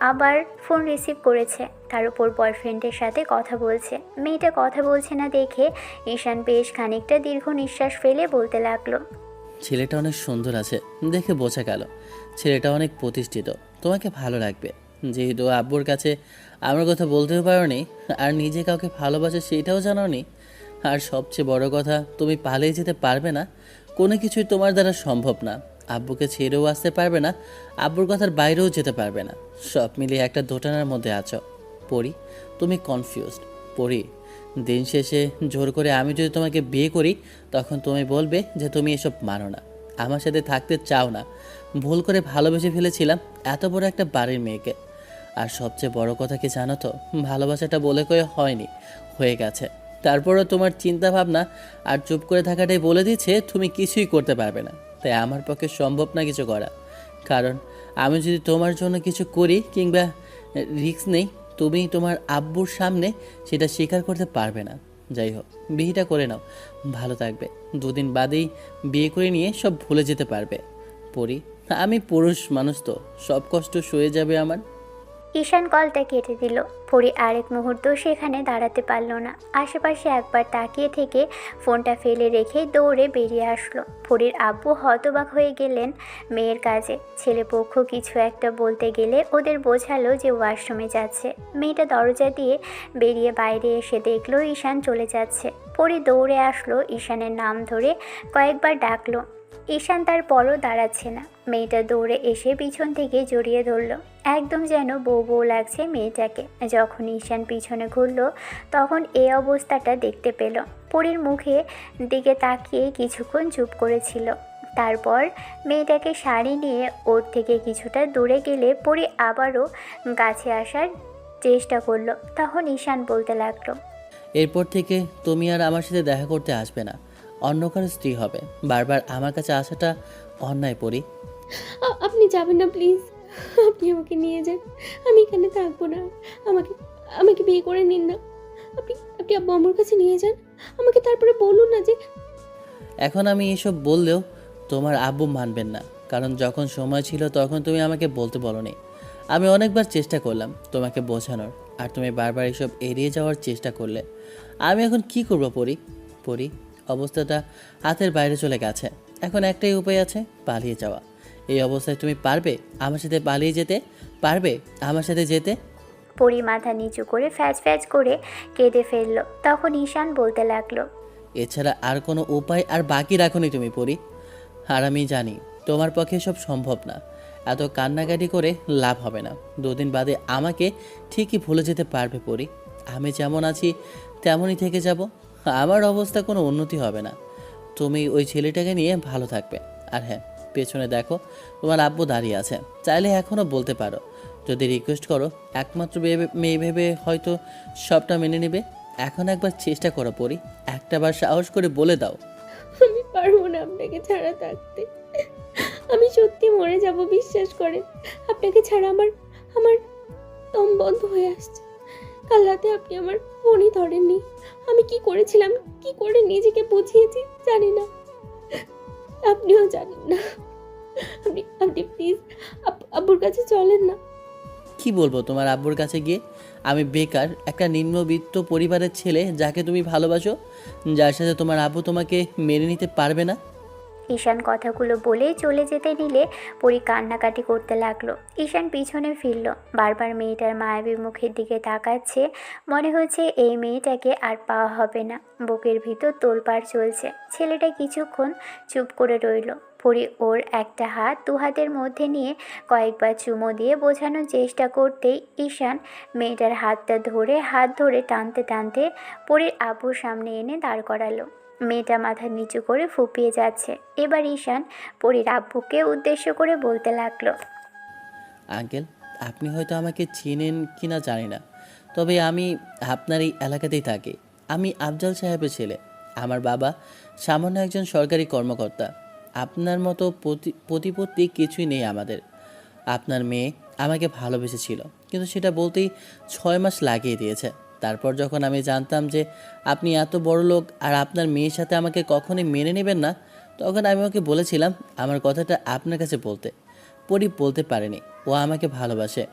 আবার ফোন রিসিভ করেছে, তার উপর বয়ফ্রেন্ডের সাথে কথা বলছে। মেয়েটা কথা বলছে না দেখে ঈশান বেশ খানিকটা দীর্ঘ নিঃশ্বাস ফেলে বলতে লাগলো, ছেলেটা অনেক সুন্দর আছে, দেখে বোঝা গেল ছেলেটা অনেক প্রতিষ্ঠিত, তোমাকে ভালো লাগবে। যেহেতু আব্বুর কাছে আমার কথা বলতেও পারোনি, আর নিজে কাউকে ভালোবাসে সেটাও জানোনি, আর সবচেয়ে বড় কথা তুমি পালিয়ে যেতে পারবে না, কোনো কিছুই তোমার দ্বারা সম্ভব না। আব্বুকে ছেড়েও আসতে পারবে না, আব্বুর কথার বাইরেও যেতে পারবে না, সব মিলিয়ে একটা দোটানার মধ্যে আছো পরি। তুমি কনফিউজড পরি। দিন শেষে জোর করে আমি যদি তোমাকে বিয়ে করি, তখন তুমি বলবে যে তুমি এসব মানো না, আমার সাথে থাকতে চাও না, ভুল করে ভালোবেসে ফেলেছিলাম এত বড় একটা বাড়ির মেয়েকে। আর সবচেয়ে বড় কথা কি জানো তো, ভালোবাসাটা বলে কয়ে হয়নি, হয়ে গেছে। তারপরও তোমার চিন্তা ভাবনা আর চুপ করে থাকাটাই বলে দিচ্ছে তুমি কিছুই করতে পারবে না। তাই আমার পক্ষে সম্ভব না কিছু করা, কারণ আমি যদি তোমার জন্য কিছু করি কিংবা রিস্ক নেই, তুমি তোমার আব্বুর সামনে সেটা স্বীকার করতে পারবে না। যাই হোক, বিয়েটা করে নাও, ভালো থাকবে, দুদিন বাদেই বিয়ে করে নিয়ে সব ভুলে যেতে পারবে পরি। আমি পুরুষ মানুষ তো, সব কষ্ট সয়ে যাবে আমার। ঈশান কলটা কেটে দিল। পরী আরেক মুহূর্ত সেখানে দাঁড়াতে পারল না। আশেপাশে একবার তাকিয়ে থেকে ফোনটা ফেলে রেখে দৌড়ে বেরিয়ে আসলো। পরীর আব্বু হতবাক হয়ে গেলেন মেয়ের কাজে। ছেলেপক্ষ কিছু একটা বলতে গেলে ওদের বোঝালো যে ওয়াশরুমে যাচ্ছে। মেয়েটা দরজা দিয়ে বেরিয়ে বাইরে এসে দেখলো ঈশান চলে যাচ্ছে। পরী দৌড়ে আসলো, ঈশানের নাম ধরে কয়েকবার ডাকলো। ঈশান তারপরও দাঁড়াচ্ছে না। মেয়েটা দৌড়ে এসে পিছন থেকে জড়িয়ে ধরল। একদম যেন বউ বউ লাগছে মেয়েটাকে। যখন ঈশান পিছনে ঘুরল তখন এই অবস্থাটা দেখতে পেল। পরীর মুখে দিকে তাকিয়ে কিছুক্ষণ চুপ করেছিল। তারপর মেয়েটাকে শাড়ি নিয়ে ওর থেকে কিছুটা দূরে গেলে পরী আবারও কাছে আসার চেষ্টা করলো। তখন ঈশান বলতে লাগলো, এরপর থেকে তুমি আর আমার সাথে দেখা করতে আসবে না, অন্য কারো স্ত্রী হবে। বারবার আমার কাছে আসাটা অন্যায় পরি। আপনি যাবেন না প্লিজ, আপনি আমাকে নিয়ে যান, আমি এখানে থাকবো না। আমাকে আমাকে বিয়ে করে নিন না। আপনি আপনি আব্বু আমার কাছে নিয়ে যান আমাকে, তারপরে বলুন না যে এখন আমি এসব বললেও তোমার আব্বু মানবেন না, কারণ যখন সময় ছিল তখন তুমি আমাকে বলতে বলোনি। আমি অনেকবার চেষ্টা করলাম তোমাকে বোঝানোর, আর তুমি বারবার এসব এড়িয়ে যাওয়ার চেষ্টা করলে। আমি এখন কি করবো পরি? পরি, অবস্থাটা হাতের বাইরে চলে গেছে। এখন একটাই উপায় আছে, পালিয়ে যাওয়া। এই অবস্থায় তুমি পারবে আমার সাথে পালিয়ে যেতে? পারবে আমার সাথে যেতে? পরী মাথা নিচু করে ফ্যাচ ফ্যাচ করে কেঁদে ফেলল। তখন ঈশান বলতে লাগলো, এছাড়া আর কোনো উপায় আর বাকি রাখোনি তুমি পরি। আর আমি জানি তোমার পক্ষে সব সম্ভব না, এত কান্নাকাটি করে লাভ হবে না। দুদিন বাদে আমাকে ঠিকই ভুলে যেতে পারবে পরি। আমি যেমন আছি তেমনই থেকে যাব। আমার অবস্থা কোনো উন্নতি হবে না। তুমি ওই ছেলেটাকে নিয়ে ভালো থাকবে। আর হ্যাঁ, পেছনে দেখো তোমার আব্বু দাঁড়িয়ে আছে, চাইলে এখনও বলতে পারো। যদি রিকোয়েস্ট করো, একমাত্র মেয়ে ভেবে হয়তো সবটা মেনে নেবে। এখন একবার চেষ্টা করো পরি, একটাবার সাহস করে বলে দাও। আমি পারবো না আপনাকে ছাড়া থাকতে। আমি সত্যি মরে যাব, বিশ্বাস করেন। আপনাকে ছাড়া আমার আমার দম বন্ধ হয়ে আসছে। কাল রাতে আপনি আমার ফোনই ধরেননি। আমি কি করেছিলাম, কি করে নিজেকে বুঝিয়েছি জানি না, আপনিও জানেন না। আপনি আপনি প্লিজ আব্বুর কাছে চলেন না। কি বলবো তোমার আব্বুর কাছে গিয়ে? আমি বেকার একটা নিম্নবিত্ত পরিবারের ছেলে, যাকে তুমি ভালোবাসো, যার সাথে তোমার আব্বু তোমাকে মেনে নিতে পারবে না। ঈশান কথাগুলো বলে চলে যেতে নিলে পরী কান্নাকাটি করতে লাগলো। ঈশান পিছনে ফিরল, বারবার মেয়েটার মায়াবী মুখের দিকে তাকাচ্ছে। মনে হচ্ছে এই মেয়েটাকে আর পাওয়া হবে না। বুকের ভিতর তোলপাড় চলছে। ছেলেটা কিছুক্ষণ চুপ করে রইল। পরী ওর একটা হাত দু হাতের মধ্যে নিয়ে কয়েকবার চুমো দিয়ে বোঝানোর চেষ্টা করতেই ঈশান মেয়েটার হাত ধরে টানতে টানতে পরীর আব্বুর সামনে এনে দাঁড় করালো। মেয়েটা মাথা নিচু করে ফুপিয়ে যাচ্ছে। এবার ঈশান পরীর আব্বুকে উদ্দেশ্য করে বলতে লাগলো, আঙ্কেল, আপনি হয়তো আমাকে চেনেন কি না জানি না, তবে আমি আপনার এই এলাকাতেই থাকি। আমি আফজাল সাহেবের ছেলে। আমার বাবা সামান্য একজন সরকারি কর্মকর্তা। আপনার মতো প্রতিপত্তি কিছুই নেই আমাদের। আপনার মেয়ে আমাকে ভালোবেসেছিল, কিন্তু সেটা বলতেই 6 মাস লাগিয়ে দিয়েছে। তারপর যখন আমি জানতাম যে আপনি এত বড় লোক আর আপনার মেয়ের সাথে আমাকে কখনোই মেনে নেবেন না, তখন আমি ওকে বলেছিলাম আমার কথাটা আপনার কাছে বলতে। পরি বলতে পারেনি ও আমাকে ভালোবাসে।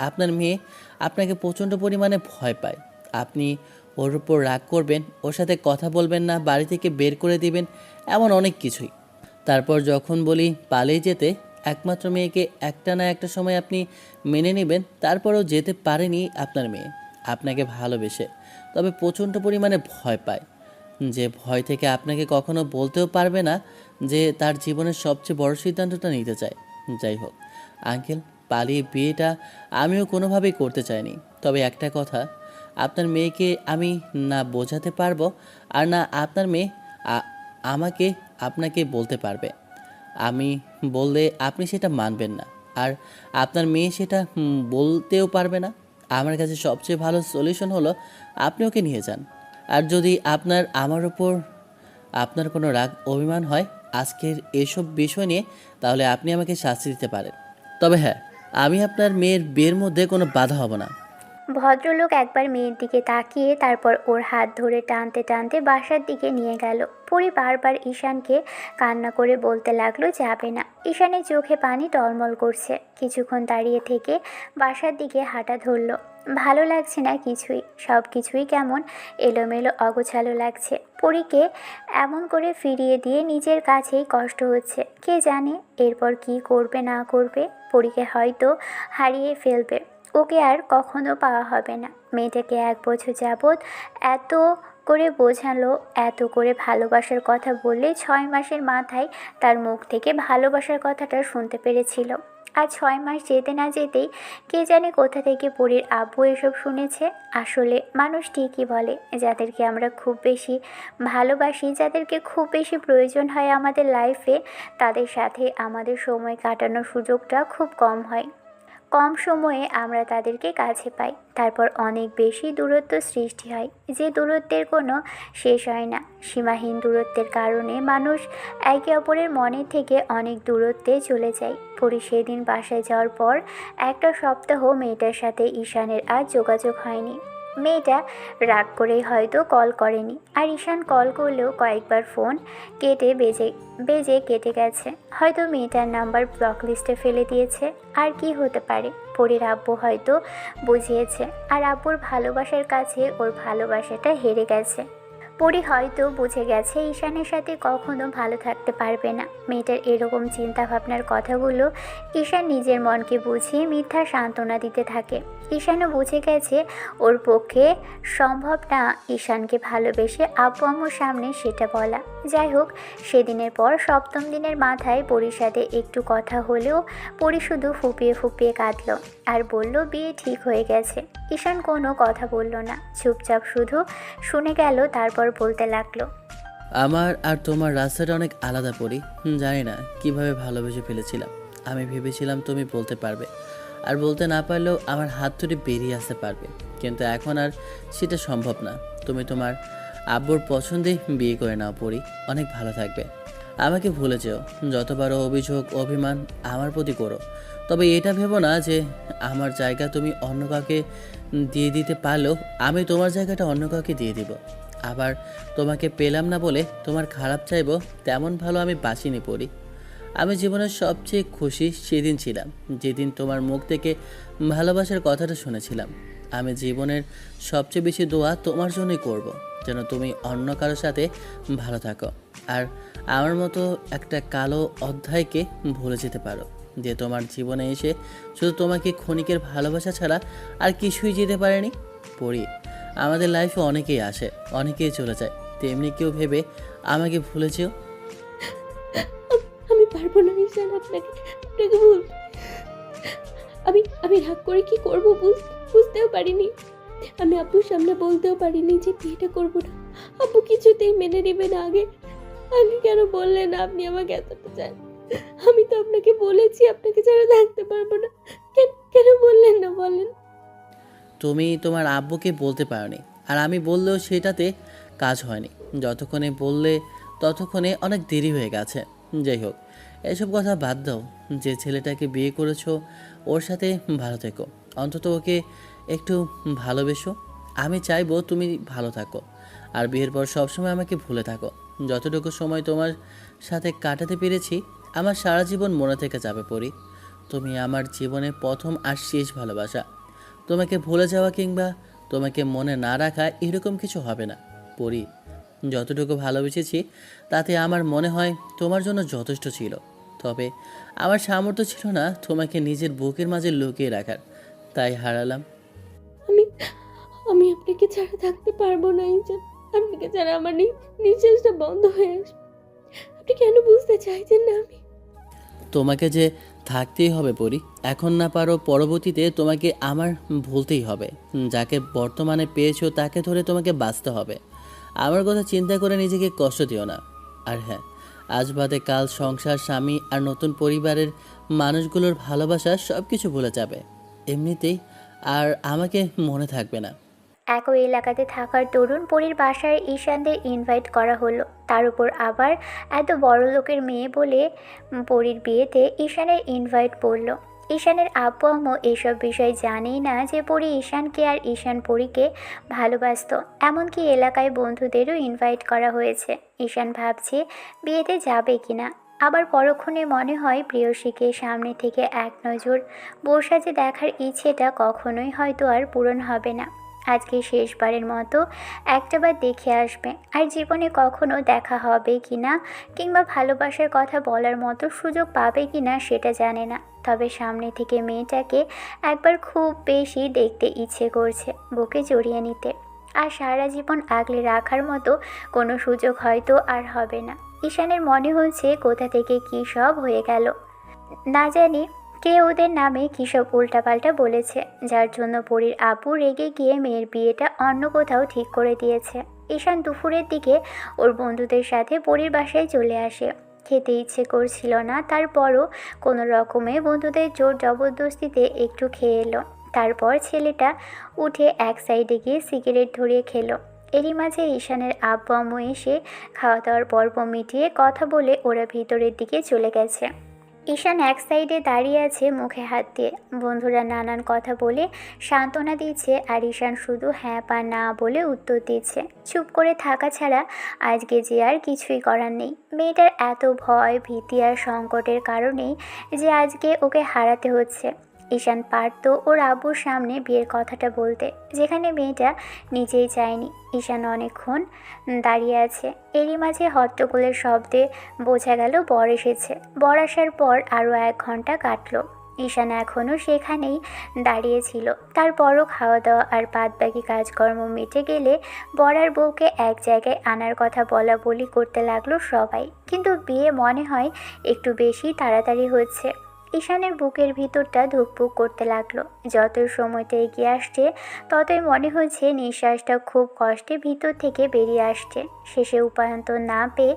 আপনার মেয়ে আপনাকে প্রচণ্ড পরিমাণে ভয় পায়। আপনি ওর উপর রাগ করবেন, ওর সাথে কথা বলবেন না, বাড়ি থেকে বের করে দিবেন, এমন অনেক কিছুই। তারপর যখন বলি পালিয়ে যেতে, একমাত্র মেয়েকে একটা না একটা সময় আপনি মেনে নেবেন, তারপরেও যেতে পারেনি আপনার মেয়ে। আপনাকে ভালোবেসে, তবে প্রচণ্ড পরিমাণে ভয় পায়, যে ভয় থেকে আপনাকে কখনো বলতেও পারবে না যে তার জীবনের সবচেয়ে বড় সিদ্ধান্তটা নিতে চায়। যাই হোক আঙ্কেল, পালিয়ে বিয়েটা আমিও কোনোভাবেই করতে চাইনি। তবে একটা কথা, আপনার মেয়েকে আমি না বোঝাতে পারবো, আর না আপনার মেয়ে আমাকে আপনাকে বলতে পারবে। আমি বললে আপনি সেটা মানবেন না, আর আপনার মেয়ে সেটা বলতেও পারবে না। আমার কাছে সবচেয়ে ভালো সলিউশন হলো আপনি ওকে নিয়ে যান। আর যদি আমার ওপর আপনার কোনো রাগ অভিমান হয় আজকের এসব বিষয় নিয়ে, তাহলে আপনি আমাকে শাস্তি দিতে পারেন। তবে হ্যাঁ, আমি আপনার মেয়ের বিয়ের মধ্যে কোনো বাধা হব না। ভদ্রলোক একবার মেয়ের দিকে তাকিয়ে তারপর ওর হাত ধরে টানতে টানতে বাসার দিকে নিয়ে গেল। পরি বারবার ঈশানকে কান্না করে বলতে লাগলো যাবে না। ঈশানের চোখে পানি টলমল করছে। কিছুক্ষণ দাঁড়িয়ে থেকে বাসার দিকে হাঁটা ধরল। ভালো লাগছে না কিছুই, সব কিছুই কেমন এলোমেলো অগোছালো লাগছে। পরীকে এমন করে ফিরিয়ে দিয়ে নিজের কাছেই কষ্ট হচ্ছে। কে জানে এরপর কি করবে না করবে। পরীকে হয়তো হারিয়ে ফেলবে, ওকে আর কখনো পাওয়া হবে না। মেয়েটাকে 1 বছর যাবৎ এত করে বোঝালো, এত করে ভালোবাসার কথা বললে 6 মাসের মাথায় তার মুখ থেকে ভালোবাসার কথাটা শুনতে পেরেছিল। আজ 6 মাস যেতে না যেতেই কে জানে কোথা থেকে পরীর আব্বু এসব শুনেছে। আসলে মানুষ ঠিকই বলে, যাদেরকে আমরা খুব বেশি ভালোবাসি, যাদেরকে খুব বেশি প্রয়োজন হয় আমাদের লাইফে, তাদের সাথে আমাদের সময় কাটানোর সুযোগটা খুব কম হয়। কম সময়ে আমরা তাদেরকে কাছে পাই, তারপর অনেক বেশি দূরত্ব সৃষ্টি হয়, যে দূরত্বের কোনো শেষ হয় না। সীমাহীন দূরত্বের কারণে মানুষ একে অপরের মনে থেকে অনেক দূরত্বে চলে যায়। পরি সেদিন বাসায় যাওয়ার পর একটা সপ্তাহ মেয়েটার সাথে ঈশানের আর যোগাযোগ হয়নি। মেয়েটা রাগ করেই হয়তো কল করেনি, আর ঈশান কল করলেও কয়েকবার ফোন কেটে বেজে বেজে কেটে গেছে। হয়তো মেয়েটার নাম্বার ব্লক লিস্টে ফেলে দিয়েছে। আর কি হতে পারে, পরীর আব্বু হয়তো বুঝিয়েছে, আর আব্বুর ভালোবাসার কাছে ওর ভালোবাসাটা হেরে গেছে। পরি হয়তো বুঝে গেছে ঈশানের সাথে কখনো ভালো থাকতে পারবে না। মেয়েটার এরকম চিন্তা ভাবনার কথাগুলো ঈশান নিজের মনকে বুঝিয়ে মিথ্যা সান্ত্বনা দিতে থাকে। ঈশানও বুঝে গেছে ওর পক্ষে সম্ভব না ঈশানকে ভালোবেসে আব্বু আম্মুর সামনে সেটা বলা। যাই হোক, সেদিনের পর 7ম দিনের মাথায় পরির সাথে একটু কথা হলেও পরি শুধু ফুপিয়ে ফুপিয়ে কাঁদল আর বলল বিয়ে ঠিক হয়ে গেছে। ঈশান কোনো কথা বলল না, চুপচাপ শুধু শুনে গেল, তারপর বলতে লাগলো, আমার আর তোমার রাস্তাটা অনেক আলাদা পড়ি। জানি না কিভাবে ভালোবেসে ফেলেছিলাম। আমি ভেবেছিলাম তুমি বলতে পারবে, আর বলতে না পারলেও আমার হাত ধরে বেরিয়ে আসতে পারবে, কিন্তু এখন আর সেটা সম্ভব না। তুমি তোমার আব্বুর পছন্দে বিয়ে করে নাও পড়ি, অনেক ভালো থাকবে। আমাকে ভুলে যেও, যতবারও অভিযোগ অভিমান আমার প্রতি করো, তবে এটা ভেবো না যে আমার জায়গা তুমি অন্য কাউকে দিয়ে দিতে পারলেও আমি তোমার জায়গাটা অন্য কাউকে দিয়ে দিব। আবার তোমাকে পেলাম না বলে তোমার খারাপ চাইবো, তেমন ভালো আমি বাসিনি পড়ি। আমি জীবনের সবচেয়ে খুশি সেদিন ছিলাম যেদিন তোমার মুখ থেকে ভালোবাসার কথাটা শুনেছিলাম। আমি জীবনের সবচেয়ে বেশি দোয়া তোমার জন্যই করব, যেন তুমি অন্য কারোর সাথে ভালো থাকো, আর আমার মতো একটা কালো অধ্যায়কে ভুলে যেতে পারো, যে তোমার জীবনে এসে শুধু তোমাকে ক্ষণিকের ভালোবাসা ছাড়া আর কিছুই যেতে পারেনি। পড়ি, আমাদের লাইফে অনেকেই আসে, অনেকেই চলে যায়, তেমনি কেউ ভেবে আমাকে ভুলে যেও। আমি পারবো না ঈশান, আপনাকে আপনাকে ভুল। আমি আমি রাগ করে কি করবো বুঝতেও পারিনি। আমি আব্বুর সামনে বলতেও পারিনি যে বিয়েটা করবো না। আব্বু কিছুতেই মেনে নেবে না। আগে আগে কেন বললেন না আপনি আমাকে এতটা চান? আমি তো আপনাকে বলেছি আপনাকে ছাড়া থাকতে পারবো না। কেন কেন বললেন না বলেন? তুমি তোমার আব্বুকে বলতে পারোনি, আর আমি বললেও সেটাতে কাজ হয়নি। যতক্ষণে বললে ততক্ষণে অনেক দেরি হয়ে গেছে। যাই হোক, এসব কথা বাদ দাও। যে ছেলেটাকে বিয়ে করেছো ওর সাথে ভালো থেকো, অন্তত ওকে একটু ভালোবেসো। আমি চাইবো তুমি ভালো থাকো, আর বিয়ের পর সবসময় আমাকে ভুলে থাকো। যতটুকু সময় তোমার সাথে কাটাতে পেরেছি আমার সারা জীবন মনে থেকে যাবে পরি। তুমি আমার জীবনে প্রথম আর শেষ ভালোবাসা। তোমাকে ভুলে যাওয়া কিংবা তোমাকে মনে না রাখা এরকম কিছু হবে না পরি। যতটুকু ভালোবেসেছি তাতে আমার মনে হয় তোমার জন্য যথেষ্ট ছিল, তবে আমার সামর্থ্য ছিল না তোমাকে নিজের বুকের মাঝে লুকিয়ে রাখার, তাই হারালাম। আমি আমি আপনাকে ছাড়া থাকতে পারবো না ঈশান। আপনাকে ছাড়া আমার নিঃশ্বাসটা বন্ধ হয়ে আসবে। আপনি কেন বুঝতে চাইছেন না? আমি তোমাকে যে থাকতেই হবে পরি, এখন না পারো পরবর্তীতে তোমাকে আমার ভুলতেই হবে। যাকে বর্তমানে পেয়েছো তাকে ধরে তোমাকে বাঁচতে হবে। আমার কথা চিন্তা করে নিজেকে কষ্ট দিও না। আর হ্যাঁ, আজ বাদে কাল সংসার, স্বামী আর নতুন পরিবারের মানুষগুলোর ভালোবাসা সব কিছু ভুলে যাবে এমনিতেই, আর আমাকে মনে থাকবে না। একই এলাকাতে থাকার দরুন পরীর বাসায় ঈশানদের ইনভাইট করা হলো। তার উপর আবার এত বড় লোকের মেয়ে বলে পরীর বিয়েতে ঈশানের ইনভাইট পড়ল। ঈশানের আব্বু আম্মু এইসব বিষয় জানেই না যে পরী ঈশানকে আর ঈশান পরীকে ভালোবাসতো। এমনকি এলাকায় বন্ধুদেরও ইনভাইট করা হয়েছে। ঈশান ভাবছে বিয়েতে যাবে কিনা, আবার পরক্ষণে মনে হয় প্রেয়সীকে সামনে থেকে এক নজর বউ সাজে দেখার ইচ্ছেটা কখনোই হয়তো আর পূরণ হবে না। আজকে শেষবারের মতো একটাবার দেখে আসবে, আর জীবনে কখনো দেখা হবে কিনা কিংবা ভালোবাসার কথা বলার মতো সুযোগ পাবে কিনা সেটা জানে না, তবে সামনে থেকে মেয়েটাকে একবার খুব বেশি দেখতে ইচ্ছে করছে, বুকে জড়িয়ে নিতে। আর সারা জীবন আগলে রাখার মতো কোনো সুযোগ হয়তো আর হবে না। ঈশানের মনে হচ্ছে কোথা থেকে কী সব হয়ে গেল। না জানি কে ওদের নামে কিসব উল্টাপাল্টা বলেছে, যার জন্য পরীর আপু রেগে গিয়ে মেয়ের বিয়েটা অন্য কোথাও ঠিক করে দিয়েছে। ঈশান দুপুরের দিকে ওর বন্ধুদের সাথে পরীর বাসায় চলে আসে। খেতে ইচ্ছে করছিল না, তারপরও কোনো রকমে বন্ধুদের জোর জবরদস্তিতে একটু খেয়ে এলো। তারপর ছেলেটা উঠে এক সাইডে গিয়ে সিগারেট ধরিয়ে খেলো। এরই মাঝে ঈশানের আব্বু আম্মু এসে খাওয়া দাওয়ার পর্ব মিটিয়ে কথা বলে ওরা ভিতরের দিকে চলে গেছে। ঈশান এক সাইডে দাঁড়িয়ে আছে মুখে হাত দিয়ে। বন্ধুরা নানান কথা বলে সান্ত্বনা দিচ্ছে, আর ঈশান শুধু হ্যাঁ বা না বলে উত্তর দিচ্ছে। চুপ করে থাকা ছাড়া আজকে যে আর কিছুই করার নেই। মেয়েটার এত ভয়, ভীতি আর সংকটের কারণেই যে আজকে ওকে হারাতে হচ্ছে। ঈশান পারত ওর আব্বুর সামনে বিয়ের কথাটা বলতে, যেখানে মেয়েটা নিজেই চায়নি। ঈশান অনেকক্ষণ দাঁড়িয়ে আছে। এরই মাঝে হট্টগোলের শব্দে বোঝা গেল বর এসেছে। বর আসার পর আরও 1 ঘন্টা কাটলো। ঈশান এখনও সেখানেই দাঁড়িয়েছিল। তারপরও খাওয়া দাওয়া আর বাদবাকি কাজকর্ম মিটে গেলে বর আর বউকে এক জায়গায় আনার কথা বলা বলি করতে লাগলো সবাই। কিন্তু বিয়ে মনে হয় একটু বেশি তাড়াতাড়ি হচ্ছে। ঈশানের বুকের ভিতরটা ধুকপুক করতে লাগলো। যতই সময়টা এগিয়ে আসছে ততই মনে হচ্ছে নিঃশ্বাসটা খুব কষ্টে ভিতর থেকে বেরিয়ে আসছে। শেষে উপায়ন্তর না পেয়ে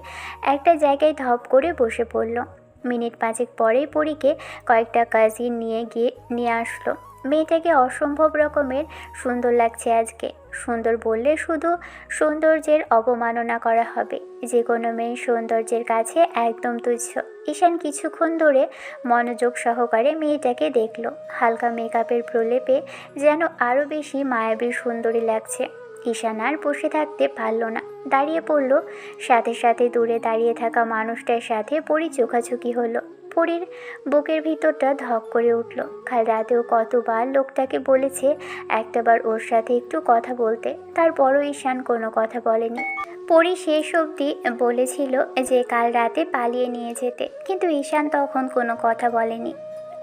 একটা জায়গায় ধপ করে বসে পড়ল। মিনিট 5 পরেই পরীকে কয়েকটা কাজিন নিয়ে আসলো। মেয়েটাকে অসম্ভব রকমের সুন্দর লাগছে আজকে। সুন্দর বললে শুধু সৌন্দর্যের অবমাননা করা হবে। যে কোনো মেয়ের সৌন্দর্যের কাছে একদম তুচ্ছ। ঈশান কিছুক্ষণ ধরে মনোযোগ সহকারে মেয়েটাকে দেখলো। হালকা মেকআপের প্রলেপে যেন আরও বেশি মায়াবী সুন্দরী লাগছে। ঈশান আর বসে থাকতে পারল না, দাঁড়িয়ে পড়ল। সাথে সাথে দূরে দাঁড়িয়ে থাকা মানুষটার সাথে পরী চোখাচোখি হলো। পরীর বুকের ভিতরটা ধক করে উঠল। কাল রাতেও কতবার লোকটাকে বলেছে একটাবার ওর সাথে একটু কথা বলতে, তারপরও ঈশান কোনো কথা বলেনি। পরী শেষ অবধি বলেছিল যে কাল রাতে পালিয়ে নিয়ে যেতে, কিন্তু ঈশান তখন কোনো কথা বলেনি।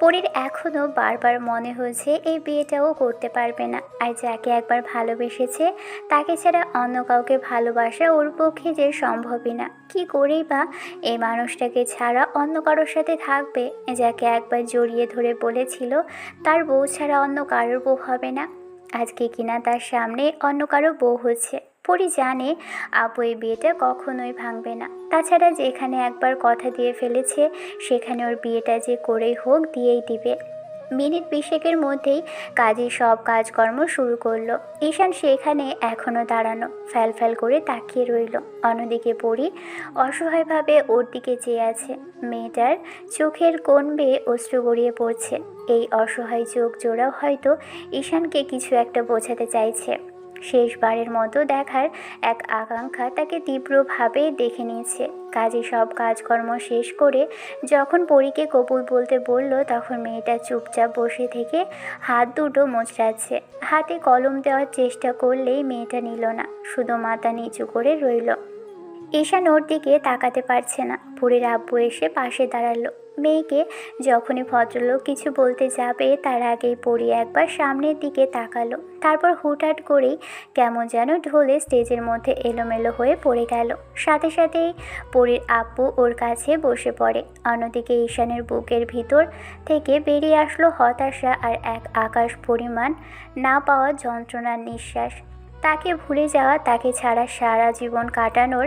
পরীর এখনও বারবার মনে হয়েছে এই বিয়েটাও করতে পারবে না। আর যাকে একবার ভালোবেসেছে তাকে ছাড়া অন্য কাউকে ভালোবাসা ওর পক্ষে যে সম্ভবই না। কি করেই বা এই মানুষটাকে ছাড়া অন্য কারোর সাথে থাকবে, যাকে একবার জড়িয়ে ধরে বলেছিল তার বউ ছাড়া অন্য কারোর বউ হবে না। আজকে কিনা তার সামনে অন্য কারো বউ হচ্ছে। পরী জানে আপু এই বিয়েটা কখনোই ভাঙবে না। তাছাড়া যেখানে একবার কথা দিয়ে ফেলেছে সেখানে ওর বিয়েটা যে করেই হোক দিয়েই দিবে। মিনিট 20 মধ্যেই কাজের সব কাজকর্ম শুরু করলো। ঈশান সেখানে এখনও দাঁড়ানো, ফ্যাল করে তাকিয়ে রইল। অন্যদিকে পরী অসহায়ভাবে ওর দিকে চেয়ে আছে। মেয়েটার চোখের কোণ বেয়ে অশ্রু গড়িয়ে পড়ছে। এই অসহায় চোখ জোড়াও হয়তো ঈশানকে কিছু একটা বোঝাতে চাইছে। শেষবারের মতো দেখার এক আকাঙ্ক্ষা তাকে তীব্রভাবে দেখে নিয়েছে। কাজে সব কাজকর্ম শেষ করে যখন পরীকে কবুল বলতে বলল, তখন মেয়েটা চুপচাপ বসে থেকে হাত দুটো মোচড়াচ্ছে। হাতে কলম দেওয়ার চেষ্টা করলেই মেয়েটা নিল না, শুধু মাথা নিচু করে রইল। ঈশান ওর দিকে তাকাতে পারছে না। পরীর আব্বু এসে পাশে দাঁড়ালো। মেয়েকে যখনই ভদ্রলোক কিছু বলতে যাবে তার আগেই পরী একবার সামনের দিকে তাকালো। তারপর হুটহাট করেই কেমন যেন ঢলে স্টেজের মধ্যে এলোমেলো হয়ে পড়ে গেল। সাথে সাথেই পরীর আব্বু ওর কাছে বসে পড়ে। অন্যদিকে ঈশানের বুকের ভিতর থেকে বেরিয়ে আসলো হতাশা আর এক আকাশ পরিমাণ না পাওয়া যন্ত্রণার নিঃশ্বাস। তাকে ভুলে যাওয়া, তাকে ছাড়া সারা জীবন কাটানোর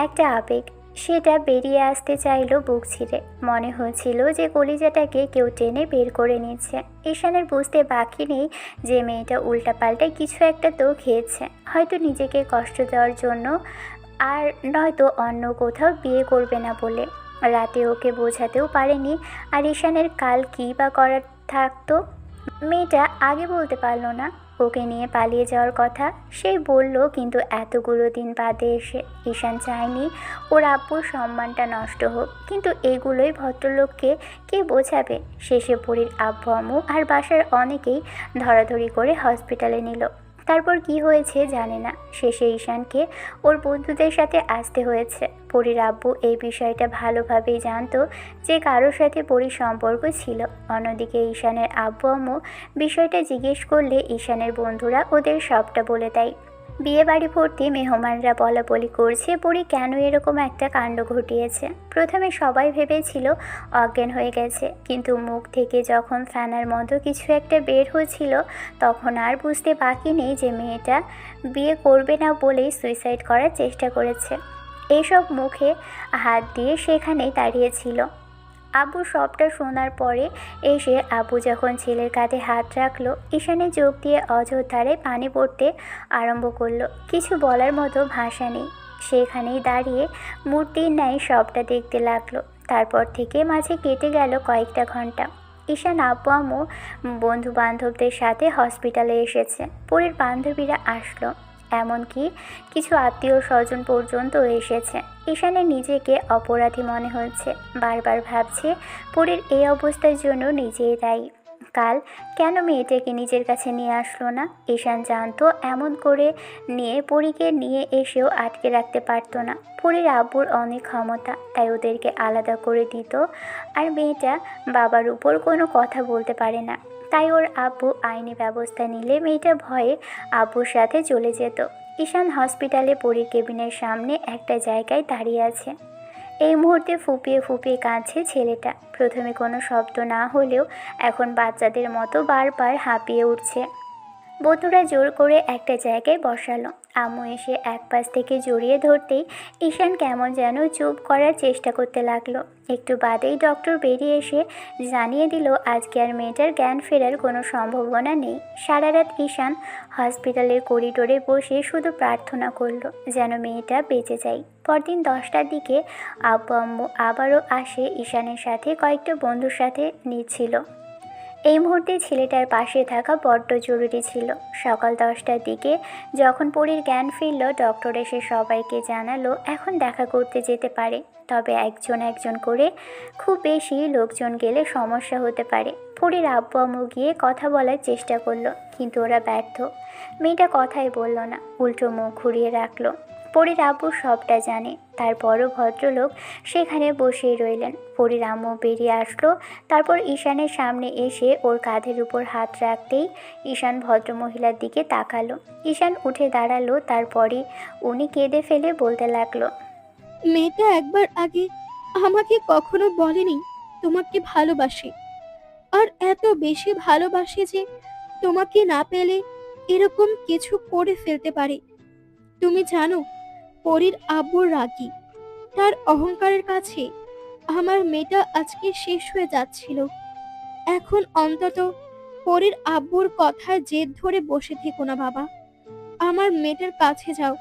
একটা আবেগ, সেটা বেরিয়ে আসতে চাইল বুক ছিঁড়ে। মনে হচ্ছিল যে কলিজাটাকে কেউ টেনে বের করে নিচ্ছে। ঈশানের বুঝতে বাকি নেই যে মেয়েটা উল্টাপাল্টা কিছু একটা তো খেয়েছে, হয়তো নিজেকে কষ্ট দেওয়ার জন্য, আর নয়তো অন্য কোথাও বিয়ে করবে না বলে। রাতে ওকে বোঝাতেও পারেনি। আর ঈশানের কাল কী বা করার থাকতো, মেয়েটা আগে বলতে পারলো না ওকে নিয়ে পালিয়ে যাওয়ার কথা। সেই বলল, কিন্তু এতগুলো দিন বাদে এসে ঈশান চায়নি ওর আব্বুর সম্মানটা নষ্ট হোক। কিন্তু এগুলোই ভদ্রলোককে কে বোঝাবে। শেষে পরীর আব্বু আম্মু আর বাসার অনেকেই ধরাধরি করে হসপিটালে নিল। তারপর কি হয়েছে জানে না। শেষে ঈশানকে ওর বন্ধুদের সাথে আসতে হয়েছে। পরীর আব্বু এই বিষয়টা ভালোভাবেই জানতো যে কারোর সাথে পরীর সম্পর্ক ছিল। অন্যদিকে ঈশানের আব্বু আম্মু বিষয়টা জিজ্ঞেস করলে ঈশানের বন্ধুরা ওদের সবটা বলে দেয়। বিয়ে বাড়ি ভর্তি মেহমানরা বলাবলি করছে পরি কেন এরকম একটা কাণ্ড ঘটিয়েছে। প্রথমে সবাই ভেবেছিল অজ্ঞান হয়ে গেছে, কিন্তু মুখ থেকে যখন ফ্যানার মতো কিছু একটা বের হচ্ছিল তখন আর বুঝতে বাকি নেই যে মেয়েটা বিয়ে করবে না বলেই সুইসাইড করার চেষ্টা করেছে। এইসব মুখে হাত দিয়ে সেখানেই দাঁড়িয়েছিল। আব্বু সবটা শোনার পরে এসে আব্বু যখন ছেলের কাঁধে হাত রাখলো, ঈশানের চোখ দিয়ে অযোধ্যারে পানি পড়তে আরম্ভ করলো। কিছু বলার মতো ভাষা নেই, সেখানেই দাঁড়িয়ে মূর্তির ন্যায় সবটা দেখতে লাগলো। তারপর থেকে মাঝে কেটে গেল কয়েকটা ঘন্টা। ঈশান আব্বু আম্মু বন্ধু বান্ধবদের সাথে হসপিটালে এসেছে, পরীর বান্ধবীরা আসলো, এমনকি কিছু আত্মীয় স্বজন পর্যন্ত এসেছে। ঈশানের নিজেকে অপরাধী মনে হচ্ছে, বারবার ভাবছে পরীর এই অবস্থার জন্য নিজেই দায়ী। কাল কেন মেয়েটাকে নিজের কাছে নিয়ে আসলো না? ঈশান জানতো এমন করে নিয়ে পরীকে নিয়ে এসেও আটকে রাখতে পারতো না। পরীর আব্বুর অনেক ক্ষমতা, তাই ওদেরকে আলাদা করে দিত। আর মেয়েটা বাবার উপর কোনো কথা বলতে পারে না, তাই ওর আব্বু আইনি ব্যবস্থা নিলে মেয়েটা ভয়ে আব্বুর সাথে চলে যেত। ঈশান হসপিটালে পরীর কেবিনের সামনে একটা জায়গায় দাঁড়িয়ে আছে। এই মুহূর্তে ফুপিয়ে ফুপিয়ে কাঁদছে ছেলেটা। প্রথমে কোনো শব্দ না হলেও এখন বাচ্চাদের মতো বারবার হাঁপিয়ে উঠছে। বন্ধুরা জোর করে একটা জায়গায় বসালো। আম্মু এসে এক পাশ থেকে জড়িয়ে ধরতেই ঈশান কেমন যেন চুপ করার চেষ্টা করতে লাগলো। একটু বাদেই ডক্টর বেরিয়ে এসে জানিয়ে দিল আজকে আর মেয়েটার জ্ঞান ফেরার কোনো সম্ভাবনা নেই। সারা রাত ঈশান হসপিটালের করিডোরে বসে শুধু প্রার্থনা করলো যেন মেয়েটা বেঁচে যায়। পরদিন 10টার দিকে আব্বু আম্মু আবারও আসে ঈশানের সাথে কয়েকটা বন্ধুর সাথে নিচ্ছিল। এই মুহূর্তে ছেলেটার পাশে থাকা বড্ড জরুরি ছিল। সকাল 10টার দিকে যখন পরীর জ্ঞান ফিরল, ডক্টর এসে সবাইকে জানালো এখন দেখা করতে যেতে পারে, তবে একজন একজন করে, খুব বেশি লোকজন গেলে সমস্যা হতে পারে। পরীর আব্বু আম্মু গিয়ে কথা বলার চেষ্টা করলো, কিন্তু ওরা ব্যর্থ। মেয়েটা কথাই বলল না, উল্টো মুখ ঘুরিয়ে রাখলো। পরীর আব্বু সবটা জানে, তারপরও ভদ্রলোক সেখানে বসেই রইলেন। পরীর আম্মু বেরিয়ে আসলো, তারপর ঈশানের সামনে এসে ওর কাঁধের উপর হাত রাখতেই ঈশান ভদ্রমহিলার দিকে তাকালো। ঈশান উঠে দাঁড়ালো, তারপরই উনি কেঁদে ফেলে বলতে লাগলো, মেয়েটা একবার আগে আমাকে কখনো বলেনি তোমাকে ভালোবাসে, আর এত বেশি ভালোবাসে যে তোমাকে না পেলে এরকম কিছু করে ফেলতে পারে। তুমি জানো পরীর আব্বুর রাগী, তার অহংকারের কাছে আমার মেয়েটা আজকে শেষ হয়ে যাচ্ছিল। এখন অন্তত পরীর আব্বুর কথার জেদ ধরে বসে থেকো না বাবা, আমার মেয়েটার কাছে যাও,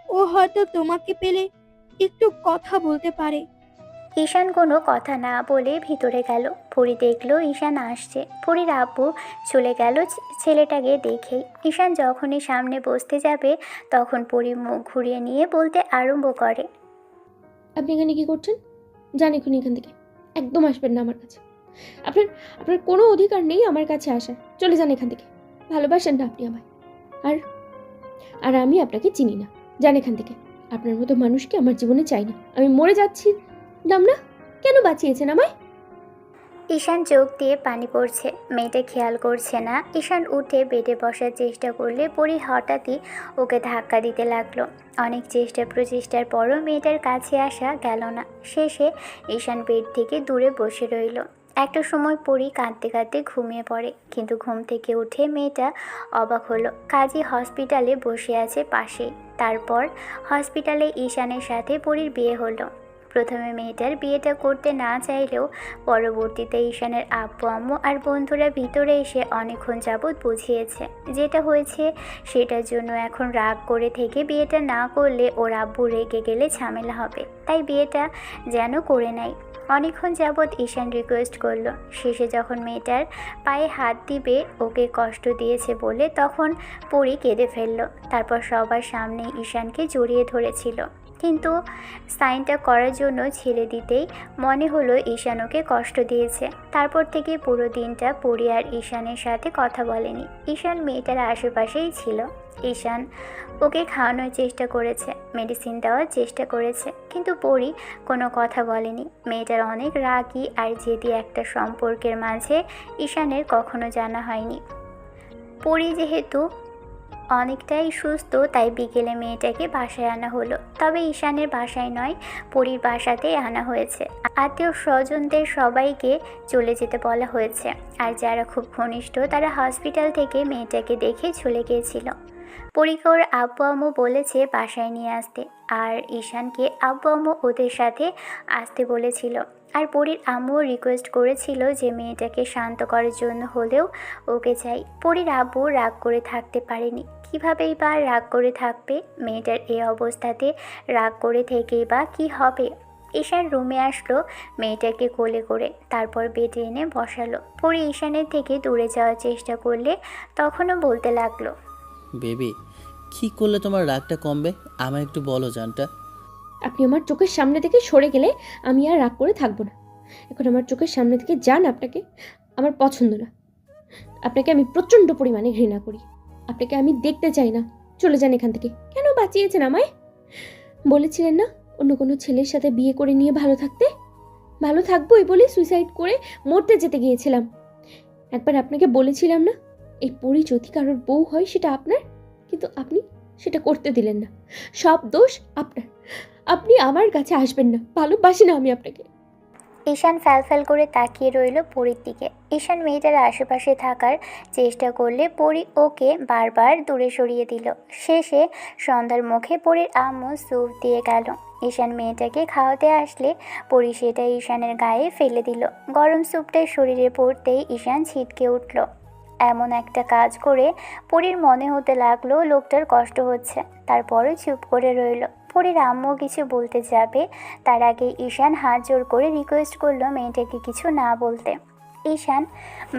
ও হয়তো তোমাকে পেলে একটু কথা বলতে পারে। ঈশান কোনো কথা না বলে ভিতরে গেল। পরী দেখলো ঈশান আসছে। পরীর আব্বু চলে গেল ছেলেটাকে দেখেই। ঈশান যখনই সামনে বসতে যাবে তখন পরী মুখ ঘুরিয়ে নিয়ে বলতে আরম্ভ করে, আপনি এখানে কি করছেন? যান এখনই এখান থেকে, একদম আসবেন না আমার কাছে। আপনার আপনার কোনো অধিকার নেই আমার কাছে আসার, চলে যান এখান থেকে। ভালোবাসেন না আপনি আমায়, আর আর আমি আপনাকে চিনি না, যান এখান থেকে। আপনার মতো মানুষকে আমার জীবনে চাই না, আমি মরে যাচ্ছি নাম না, কেন বাঁচিয়েছেন আমায়? ঈশান চোখ দিয়ে পানি পড়ছে, মেয়েটা খেয়াল করছে না। ঈশান উঠে বেডে বসার চেষ্টা করলে পরী হঠাৎই ওকে ধাক্কা দিতে লাগলো। অনেক চেষ্টা প্রচেষ্টার পরও মেয়েটার কাছে আসা গেল না। শেষে ঈশান বেড থেকে দূরে বসে রইল। একটা সময় পরী কাঁদতে কাঁদতে ঘুমিয়ে পড়ে, কিন্তু ঘুম থেকে উঠে মেয়েটা অবাক হলো, কাজী হসপিটালে বসে আছে পাশেই। তারপর হসপিটালে ঈশানের সাথে পরীর বিয়ে হলো। প্রথমে মেয়েটার বিয়েটা করতে না চাইলেও পরবর্তীতে ঈশানের আব্বু আম্মু আর বন্ধুরা ভিতরে এসে অনেকক্ষণ যাবৎ বুঝিয়েছে যেটা হয়েছে সেটার জন্য এখন রাগ করে থেকে বিয়েটা না করলে ওর আব্বু রেগে গেলে ঝামেলা হবে, তাই বিয়েটা যেন করে নেয়। অনেকক্ষণ যাবৎ ঈশান রিকোয়েস্ট করলো। শেষে যখন মেয়েটার পায়ে হাত দিবে ওকে কষ্ট দিয়েছে বলে তখন পরী কেঁদে ফেললো। তারপর সবার সামনে ঈশানকে জড়িয়ে ধরেছিল, কিন্তু সাইনটা করার জন্য ছেড়ে দিতেই মনে হলো ঈশান ওকে কষ্ট দিয়েছে। তারপর থেকে পুরো দিনটা পরী আর ঈশানের সাথে কথা বলেনি। ঈশান মেয়েটার আশেপাশেই ছিল। ঈশান ওকে খাওয়ানোর চেষ্টা করেছে, মেডিসিন দেওয়ার চেষ্টা করেছে, কিন্তু পরী কোনো কথা বলেনি। মেয়েটার অনেক রাগী আর জেদি একটা সম্পর্কের মাঝে ঈশানের কখনো জানা হয়নি। পরী যেহেতু অনেকটাই সুস্থ, তাই বিকেলে মেয়েটাকে বাসায় আনা হলো। তবে ঈশানের বাসায় নয়, পরীর বাসাতেই আনা হয়েছে। আত্মীয় স্বজনদের সবাইকে চলে যেতে বলা হয়েছে, আর যারা খুব ঘনিষ্ঠ তারা হসপিটাল থেকে মেয়েটাকে দেখে চলে গিয়েছিল। পরীকে ওর আব্বু আম্মু বলেছে বাসায় নিয়ে আসতে, আর ঈশানকে আব্বু আম্মু ওদের সাথে আসতে বলেছিল। আর পরীর আম্মুও রিকোয়েস্ট করেছিল যে মেয়েটাকে শান্ত করার জন্য হলেও ওকে চাই। পরীর আব্বু রাগ করে থাকতে পারেনি, কীভাবেই বা রাগ করে থাকবে? মেয়েটার এই অবস্থাতে রাগ করে থেকেই বা কী হবে? ঈশান রুমে আসলো মেয়েটাকে কোলে করে, তারপর বেডে এনে বসালো। পরী ঈশানের থেকে দূরে যাওয়ার চেষ্টা করলে তখনও বলতে লাগলো, বেবি, কী করলে তোমার রাগটা কমবে? আমায় একটু বলো জানটা। আপনি আমার চোখের সামনে থেকে সরে গেলে আমি আর রাগ করে থাকবো না। এখন আমার চোখের সামনে থেকে যান, আপনাকে আমার পছন্দ না। আপনাকে আমি প্রচণ্ড পরিমাণে ঘৃণা করি। আপনাকে আমি দেখতে চাই না। চলে যান এখান থেকে। কেন বাঁচিয়েছেন আমায়? বলেছিলেন না অন্য কোনো ছেলের সাথে বিয়ে করে নিয়ে ভালো থাকতে? ভালো থাকবোই বলে সুইসাইড করে মরতে যেতে গিয়েছিলাম। একবার আপনাকে বলেছিলাম না, এই পরি যদি কারোর বউ হয় সেটা আপনার, কিন্তু আপনি সেটা করতে দিলেন না। সব দোষ আপনার। আপনি আমার কাছে আসবেন না, ভালোবাসি না আমি আপনাকে। ঈশান ফ্যালফ্যাল করে তাকিয়ে রইল পরীর দিকে। ঈশান মেয়েটার আশেপাশে থাকার চেষ্টা করলে পরী ওকে বারবার দূরে সরিয়ে দিল। শেষে সন্ধ্যার মুখে পরীর আম্মু স্যুপ দিয়ে গেল। ঈশান মেয়েটাকে খাওয়াতে আসলে পরী সেটা ঈশানের গায়ে ফেলে দিল। গরম স্যুপটাই শরীরে পড়তেই ঈশান ছিটকে উঠল। এমন একটা কাজ করে পরীর মনে হতে লাগলো লোকটার কষ্ট হচ্ছে, তারপরে চুপ করে রইল। পরীর আম্মু কিছু বলতে যাবে, তার আগে ঈশান হাত জোর করে রিকোয়েস্ট করলো মেয়েটাকে কিছু না বলতে। ঈশান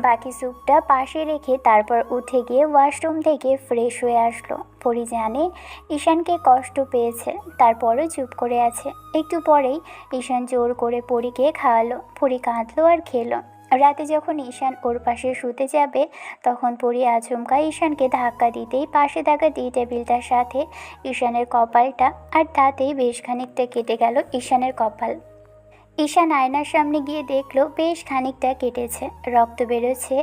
বাকি স্যুপটা পাশে রেখে তারপর উঠে গিয়ে ওয়াশরুম থেকে ফ্রেশ হয়ে আসলো। পরী জানে ঈশানকে কষ্ট পেয়েছে, তারপরও চুপ করে আছে। একটু পরেই ঈশান জোর করে পরীকে খাওয়ালো। পরী কাঁদলো আর খেলো। রাতে যখন ঈশান ওর পাশে শুতে যাবে তখন পরী আচমকা ঈশানকে ধাক্কা দিতেই পাশে থাকা টি টেবিলটার সাথে ঈশানের কপালটা, আর তাতেই বেশ খানিকটা কেটে গেল ঈশানের কপাল। ঈশান আয়নার সামনে গিয়ে দেখলো বেশ খানিকটা কেটেছে, রক্ত বেরোচ্ছে।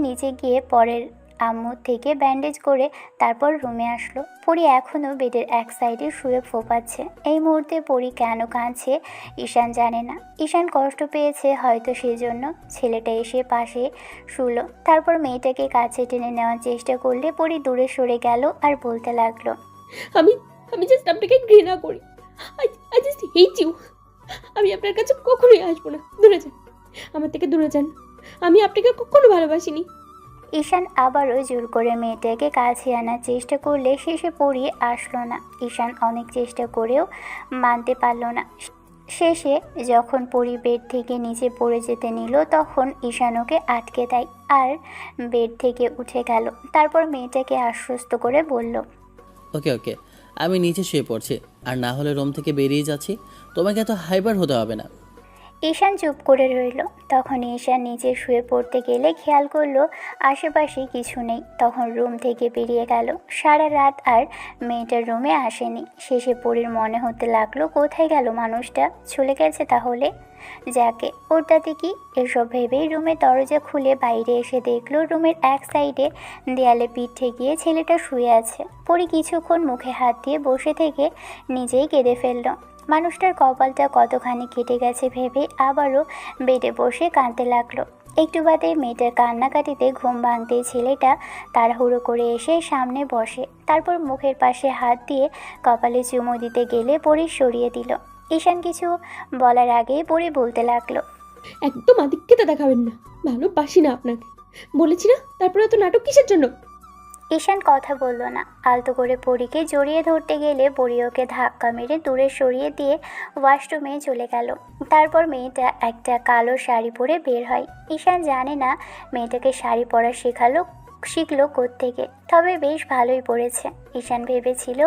নিজে গিয়ে পরের আম্মু থেকে ব্যান্ডেজ করে তারপর রুমে আসলো। পরী এখনও বেডের এক সাইডে শুয়ে ফোপাচ্ছে। এই মুহূর্তে পরী কেন কাঁদছে ঈশান জানে না। ঈশান কষ্ট পেয়েছে হয়তো সেজন্য। ছেলেটা এসে পাশে শুলো, তারপর মেয়েটাকে কাছে টেনে নেওয়ার চেষ্টা করলে পরী দূরে সরে গেল আর বলতে লাগলো, আমি আমি জাস্ট আপনাকে ঘৃণা করি। I just hate you. আমি আপনার কাছে কখনোই আসবো না। দূরে যান, আমার থেকে দূরে যান। আমি আপনাকে কখনো ভালোবাসিনি। ঈশান আবারও জোর করে মেয়েটাকে কাছে আনার চেষ্টা করলে শেষে পরী আসলো না। ঈশান অনেক চেষ্টা করেও মানতে পারল না। শেষে যখন পরী বেড থেকে নিচে পড়ে যেতে নিল তখন ঈশান ওকে আটকে দেয় আর বেড থেকে উঠে গেল। তারপর মেয়েটাকে আশ্বস্ত করে বলল, ওকে ওকে, আমি নিচে শুয়ে পড়ছি, আর না হলে রুম থেকে বেরিয়ে যাচ্ছি। তোমাকে এত হাইবার হতে হবে না। ঈশান চুপ করে রইল। তখন ঈশান নিচে শুয়ে পড়তে গেলে খেয়াল করলো আশেপাশে কিছু নেই। তখন রুম থেকে বেরিয়ে গেল। সারা রাত আর মেয়েটার রুমে আসেনি। শেষে পরীর মনে হতে লাগলো কোথায় গেল মানুষটা, চলে গেছে তাহলে। যাকে ওটাতে কি, এসব ভেবেই রুমের দরজা খুলে বাইরে এসে দেখলো রুমের এক সাইডে দেয়ালে পিঠ ঠেকিয়ে ছেলেটা শুয়ে আছে। পরী কিছুক্ষণ মুখে হাত দিয়ে বসে থেকে নিজেই কেঁদে ফেললো। মানুষটার কপালটা কতখানি কেটে গেছে ভেবে আবারও বেডে বসে কাঁদতে লাগলো। একটু বাদে মেয়েটার কান্নাকাটিতে ঘুম ভাঙতেই ছেলেটা তাড়াহুড়ো করে এসে সামনে বসে, তারপর মুখের পাশে হাত দিয়ে কপালে চুমু দিতে গেলে পরী সরিয়ে দিল। ঈশান কিছু বলার আগেই পরী বলতে লাগলো, একদম আধিক্যতা দেখাবেন না। ভালোবাসি না আপনাকে, বলেছি না। তারপরে এত নাটক কিসের জন্য? ঈশান কথা বলল না। আলতো করে পরীকে জড়িয়ে ধরতে গেলে পরী ওকে ধাক্কা মেরে দূরে সরিয়ে দিয়ে ওয়াশরুমে চলে গেল। তারপর মেয়েটা একটা কালো শাড়ি পরে বের হয়। ঈশান জানে না মেয়েটাকে শাড়ি পরা শিখলো কোত্থেকে, তবে বেশ ভালোই পড়েছে। ঈশান ভেবেছিল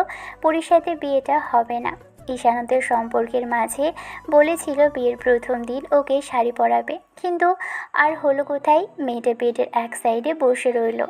পরীর সাথে বিয়েটা হবে না। ঈশান ওদের সম্পর্কের মাঝে বলেছিল বিয়ের প্রথম দিন ওকে শাড়ি পরাবে, কিন্তু আর হলো কোথায়। মেয়েটা বেডের এক সাইডে বসে রইল।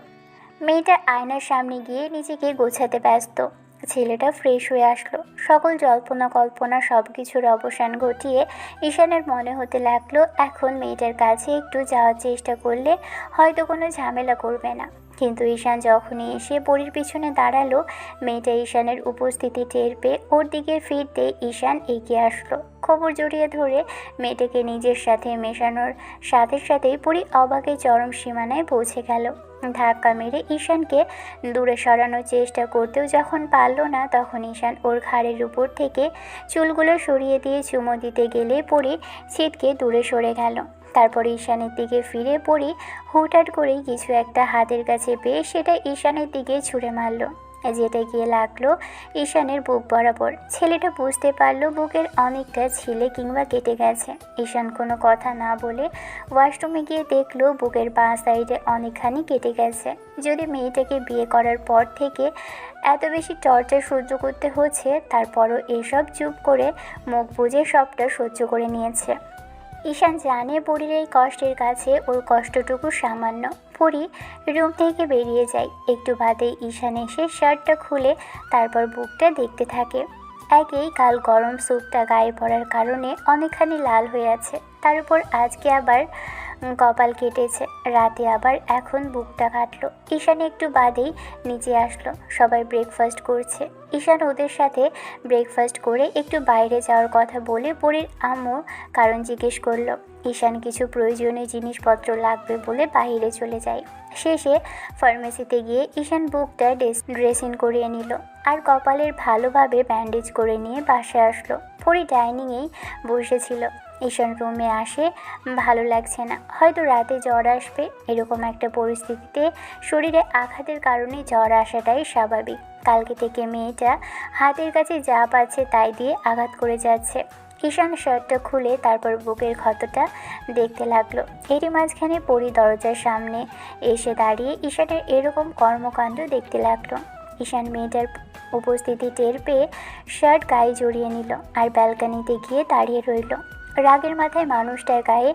মেয়েটা আয়নার সামনে গিয়ে নিজেকে গোছাতে ব্যস্ত। ছেলেটা ফ্রেশ হয়ে আসলো। সকল জল্পনা কল্পনা সব কিছুর অবসান ঘটিয়ে ঈশানের মনে হতে লাগলো এখন মেয়েটার কাছে একটু যাওয়ার চেষ্টা করলে হয়তো কোনো ঝামেলা করবে না। কিন্তু ঈশান যখনই এসে পরীর পিছনে দাঁড়ালো, মেয়েটা ঈশানের উপস্থিতি টের পেয়ে ওর দিকে ফিরতে ঈশান এগিয়ে আসলো। খবর জড়িয়ে ধরে মেয়েটাকে নিজের সাথে মেশানোর সাথে সাথেই পরী অবাকে চরম সীমানায় পৌঁছে গেল। ধাক্কা মেরে ঈশানকে দূরে সরানোর চেষ্টা করতেও যখন পারল না, তখন ঈশান ওর ঘাড়ের উপর থেকে চুলগুলো সরিয়ে দিয়ে চুমো দিতে গেলে পরী ছিটকে দূরে সরে গেল। তারপর ঈশানের দিকে ফিরে পড়ি হুটহাট করেই কিছু একটা হাতের কাছে পেয়ে সেটা ঈশানের দিকে ছুঁড়ে মারল, যেটা গিয়ে লাগলো ঈশানের বুক বরাবর। ছেলেটা বুঝতে পারলো বুকের অনেকটা ছিলে কিংবা কেটে গেছে। ঈশান কোনো কথা না বলে ওয়াশরুমে গিয়ে দেখলো বুকের বাঁ সাইডে অনেকখানি কেটে গেছে। যদি মেয়েটাকে বিয়ে করার পর থেকে এত বেশি টর্চার সহ্য করতে হচ্ছে, তারপরও এসব চুপ করে মুখ বুজে সবটা সহ্য করে নিয়েছে। ঈশান জানে পরীর এই কষ্টের কাছে ওর কষ্টটুকু সামান্য। পরী রুম থেকে বেরিয়ে যায়। একটু বাদে ঈশান এসে শার্টটা খুলে তারপর বুকটা দেখতে থাকে। একেই কাল গরম স্যুটটা গায়ে পড়ার কারণে অনেকখানি লাল হয়ে আছে, তার উপর আজকে আবার কপাল কেটেছে, রাতে আবার এখন বুকটা কাটলো। ঈশান একটু বাদেই নিচে আসলো। সবাই ব্রেকফাস্ট করছে। ঈশান ওদের সাথে ব্রেকফাস্ট করে একটু বাইরে যাওয়ার কথা বলে পরীর আম্মু কারণ জিজ্ঞেস করলো। ঈশান কিছু প্রয়োজনীয় জিনিসপত্র লাগবে বলে বাইরে চলে যায়। শেষে ফার্মেসিতে গিয়ে ঈশান বুকটা ড্রেসিং করিয়ে নিল আর কপালের ভালোভাবে ব্যান্ডেজ করে নিয়ে বাসায় আসলো। পরী ডাইনিংয়েই বসেছিল। ঈশান রুমে আসে, ভালো লাগছে না, হয়তো রাতে জ্বর আসবে। এরকম একটা পরিস্থিতিতে শরীরে আঘাতের কারণে জ্বর আসাটাই স্বাভাবিক। কালকে থেকে মেয়েটা হাতের কাছে যা পাচ্ছে তাই দিয়ে আঘাত করে যাচ্ছে। ঈশান শার্টটা খুলে তারপর বুকের ক্ষতটা দেখতে লাগলো। এরই মাঝখানে পরী দরজার সামনে এসে দাঁড়িয়ে ঈশানের এরকম কর্মকাণ্ড দেখতে লাগলো। ঈশান মেয়েটার উপস্থিতি টের পেয়ে শার্ট গায়ে জড়িয়ে নিল আর ব্যালকনিতে গিয়ে দাঁড়িয়ে রইল। রাগের মাথায় মানুষটার গায়ে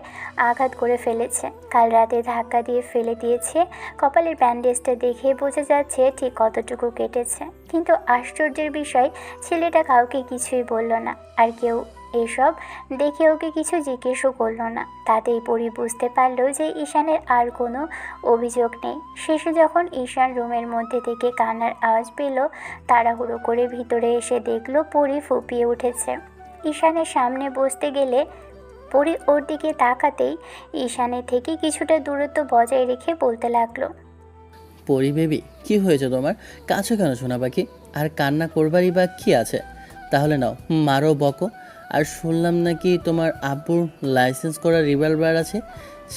আঘাত করে ফেলেছে, কাল রাতে ধাক্কা দিয়ে ফেলে দিয়েছে। কপালের ব্যান্ডেজটা দেখে বোঝা যাচ্ছে ঠিক কতটুকু কেটেছে। কিন্তু আশ্চর্যের বিষয়, ছেলেটা কাউকে কিছুই বলল না, আর কেউ এসব দেখে ওকে কিছু জিজ্ঞেসও করলো না। তাতেই পরী বুঝতে পারলো যে ঈশানের আর কোনো অভিযোগ নেই। শেষে যখন ঈশান রুমের মধ্যে থেকে কান্নার আওয়াজ পেল, তাড়াহুড়ো করে ভিতরে এসে দেখলো পরী ফুঁপিয়ে উঠেছে। ঈশানের সামনে বসতে গেলে পরী ওর দিকে তাকাতেই ঈশানের থেকে কিছুটা দূরত্ব বজায় রেখে বলতে লাগলো, পরি বেবি, কি হয়েছে তোমার? কাছে কেন শোনা পাখি? আর কান্না করবারই বা কি আছে? তাহলে নাও, মারো বকো। আর শুনলাম নাকি তোমার আব্বুর লাইসেন্স করা রিভলভার আছে,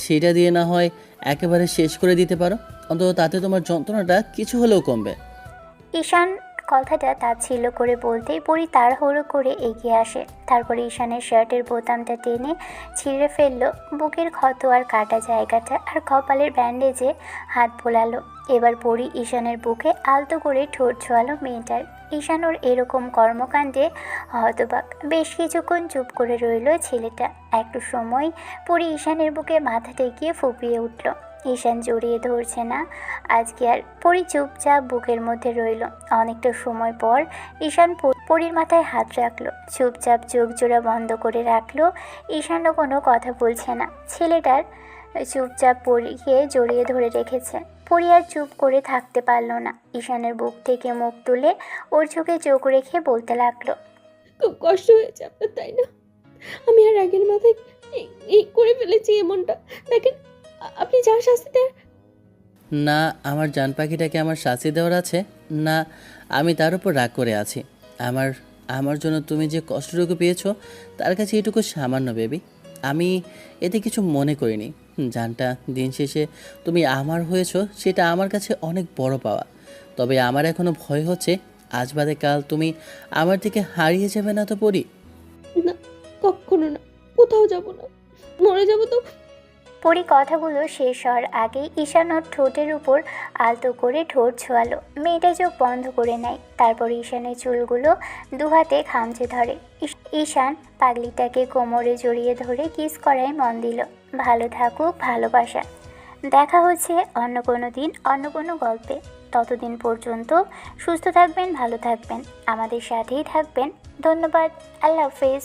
সেটা দিয়ে না হয় একেবারে শেষ করে দিতে পারো, অন্তত তাতে তোমার যন্ত্রণাটা কিছু হলেও কমবে। ঈশান কথাটা তাচ্ছিল্য করে বলতেই পরী তাড়াহুড়ো করে এগিয়ে আসে। তারপরে ঈশানের শার্টের বোতামটা টেনে ছিঁড়ে ফেললো। বুকের ক্ষত আর কাটা জায়গাটা আর কপালের ব্যান্ডেজে হাত বোলালো। এবার পরী ঈশানের বুকে আলতো করে ঠোঁট ছোঁয়ালো মেয়েটার। ঈশান ওর এরকম কর্মকাণ্ডে হতবাক। বেশ কিছুক্ষণ চুপ করে রইল ছেলেটা। একটু সময় পরী ঈশানের বুকে মাথা টেকিয়ে ফুঁপিয়ে উঠল। ঈশান জড়িয়ে ধরছে না আজকে আর। পরী চুপচাপ বুকের মধ্যে রইল। অনেকটা সময় পর ঈশান পরীর মাথায় হাত রাখলো, চুপচাপ চোখ জোড়া বন্ধ করে রাখলো। ঈশানও কোনো কথা বলছে না। ছেলেটার চুপচাপ পরীকে জড়িয়ে ধরে রেখেছে। পরী আর চুপ করে থাকতে পারল না। ঈশানের বুক থেকে মুখ তুলে ওর চোখে চোখ রেখে বলতে লাগলো, খুব কষ্ট হয়েছে আপনার, তাই না? আমি আর আগের মাথায় এই করে ফেলেছি এমনটা। দেখেন, আপনি যা শাস্তি দেন। না, আমার জান পাখিটাকে আমার শাস্তি দেওয়ার আছে না, আমি তার উপর রাগ করে আছি। আমার জন্য তুমি যে কষ্টটুকু পেয়েছো তার কাছে এটুকু সামান্য বেবি। আমি এতে কিছু মনে করিনি। জানটা দিন শেষে তুমি আমার হয়েছো, সেটা আমার কাছে অনেক বড় পাওয়া। তবে আমার এখনও ভয় হচ্ছে আজ বাদে কাল তুমি আমার থেকে হারিয়ে যাবে না তো পরি? না, কখনো না, কোথাও যাব না, মরে যাব তো। পরী কথাগুলো শেষ হওয়ার আগেই ঈশান ওর ঠোঁটের উপর আলতো করে ঠোঁট ছোঁয়ালো। মেয়েটা চোখ বন্ধ করে নেয়। তারপর ঈশানের চুলগুলো দুহাতে খামচে ধরে। ঈশান পাগলিটাকে কোমরে জড়িয়ে ধরে কিস করায় মন দিল। ভালো থাকুক ভালোবাসা। দেখা হচ্ছে অন্য কোনো দিন অন্য কোনো গল্পে। ততদিন পর্যন্ত সুস্থ থাকবেন, ভালো থাকবেন, আমাদের সাথেই থাকবেন। ধন্যবাদ। আল্লাহ হাফেজ।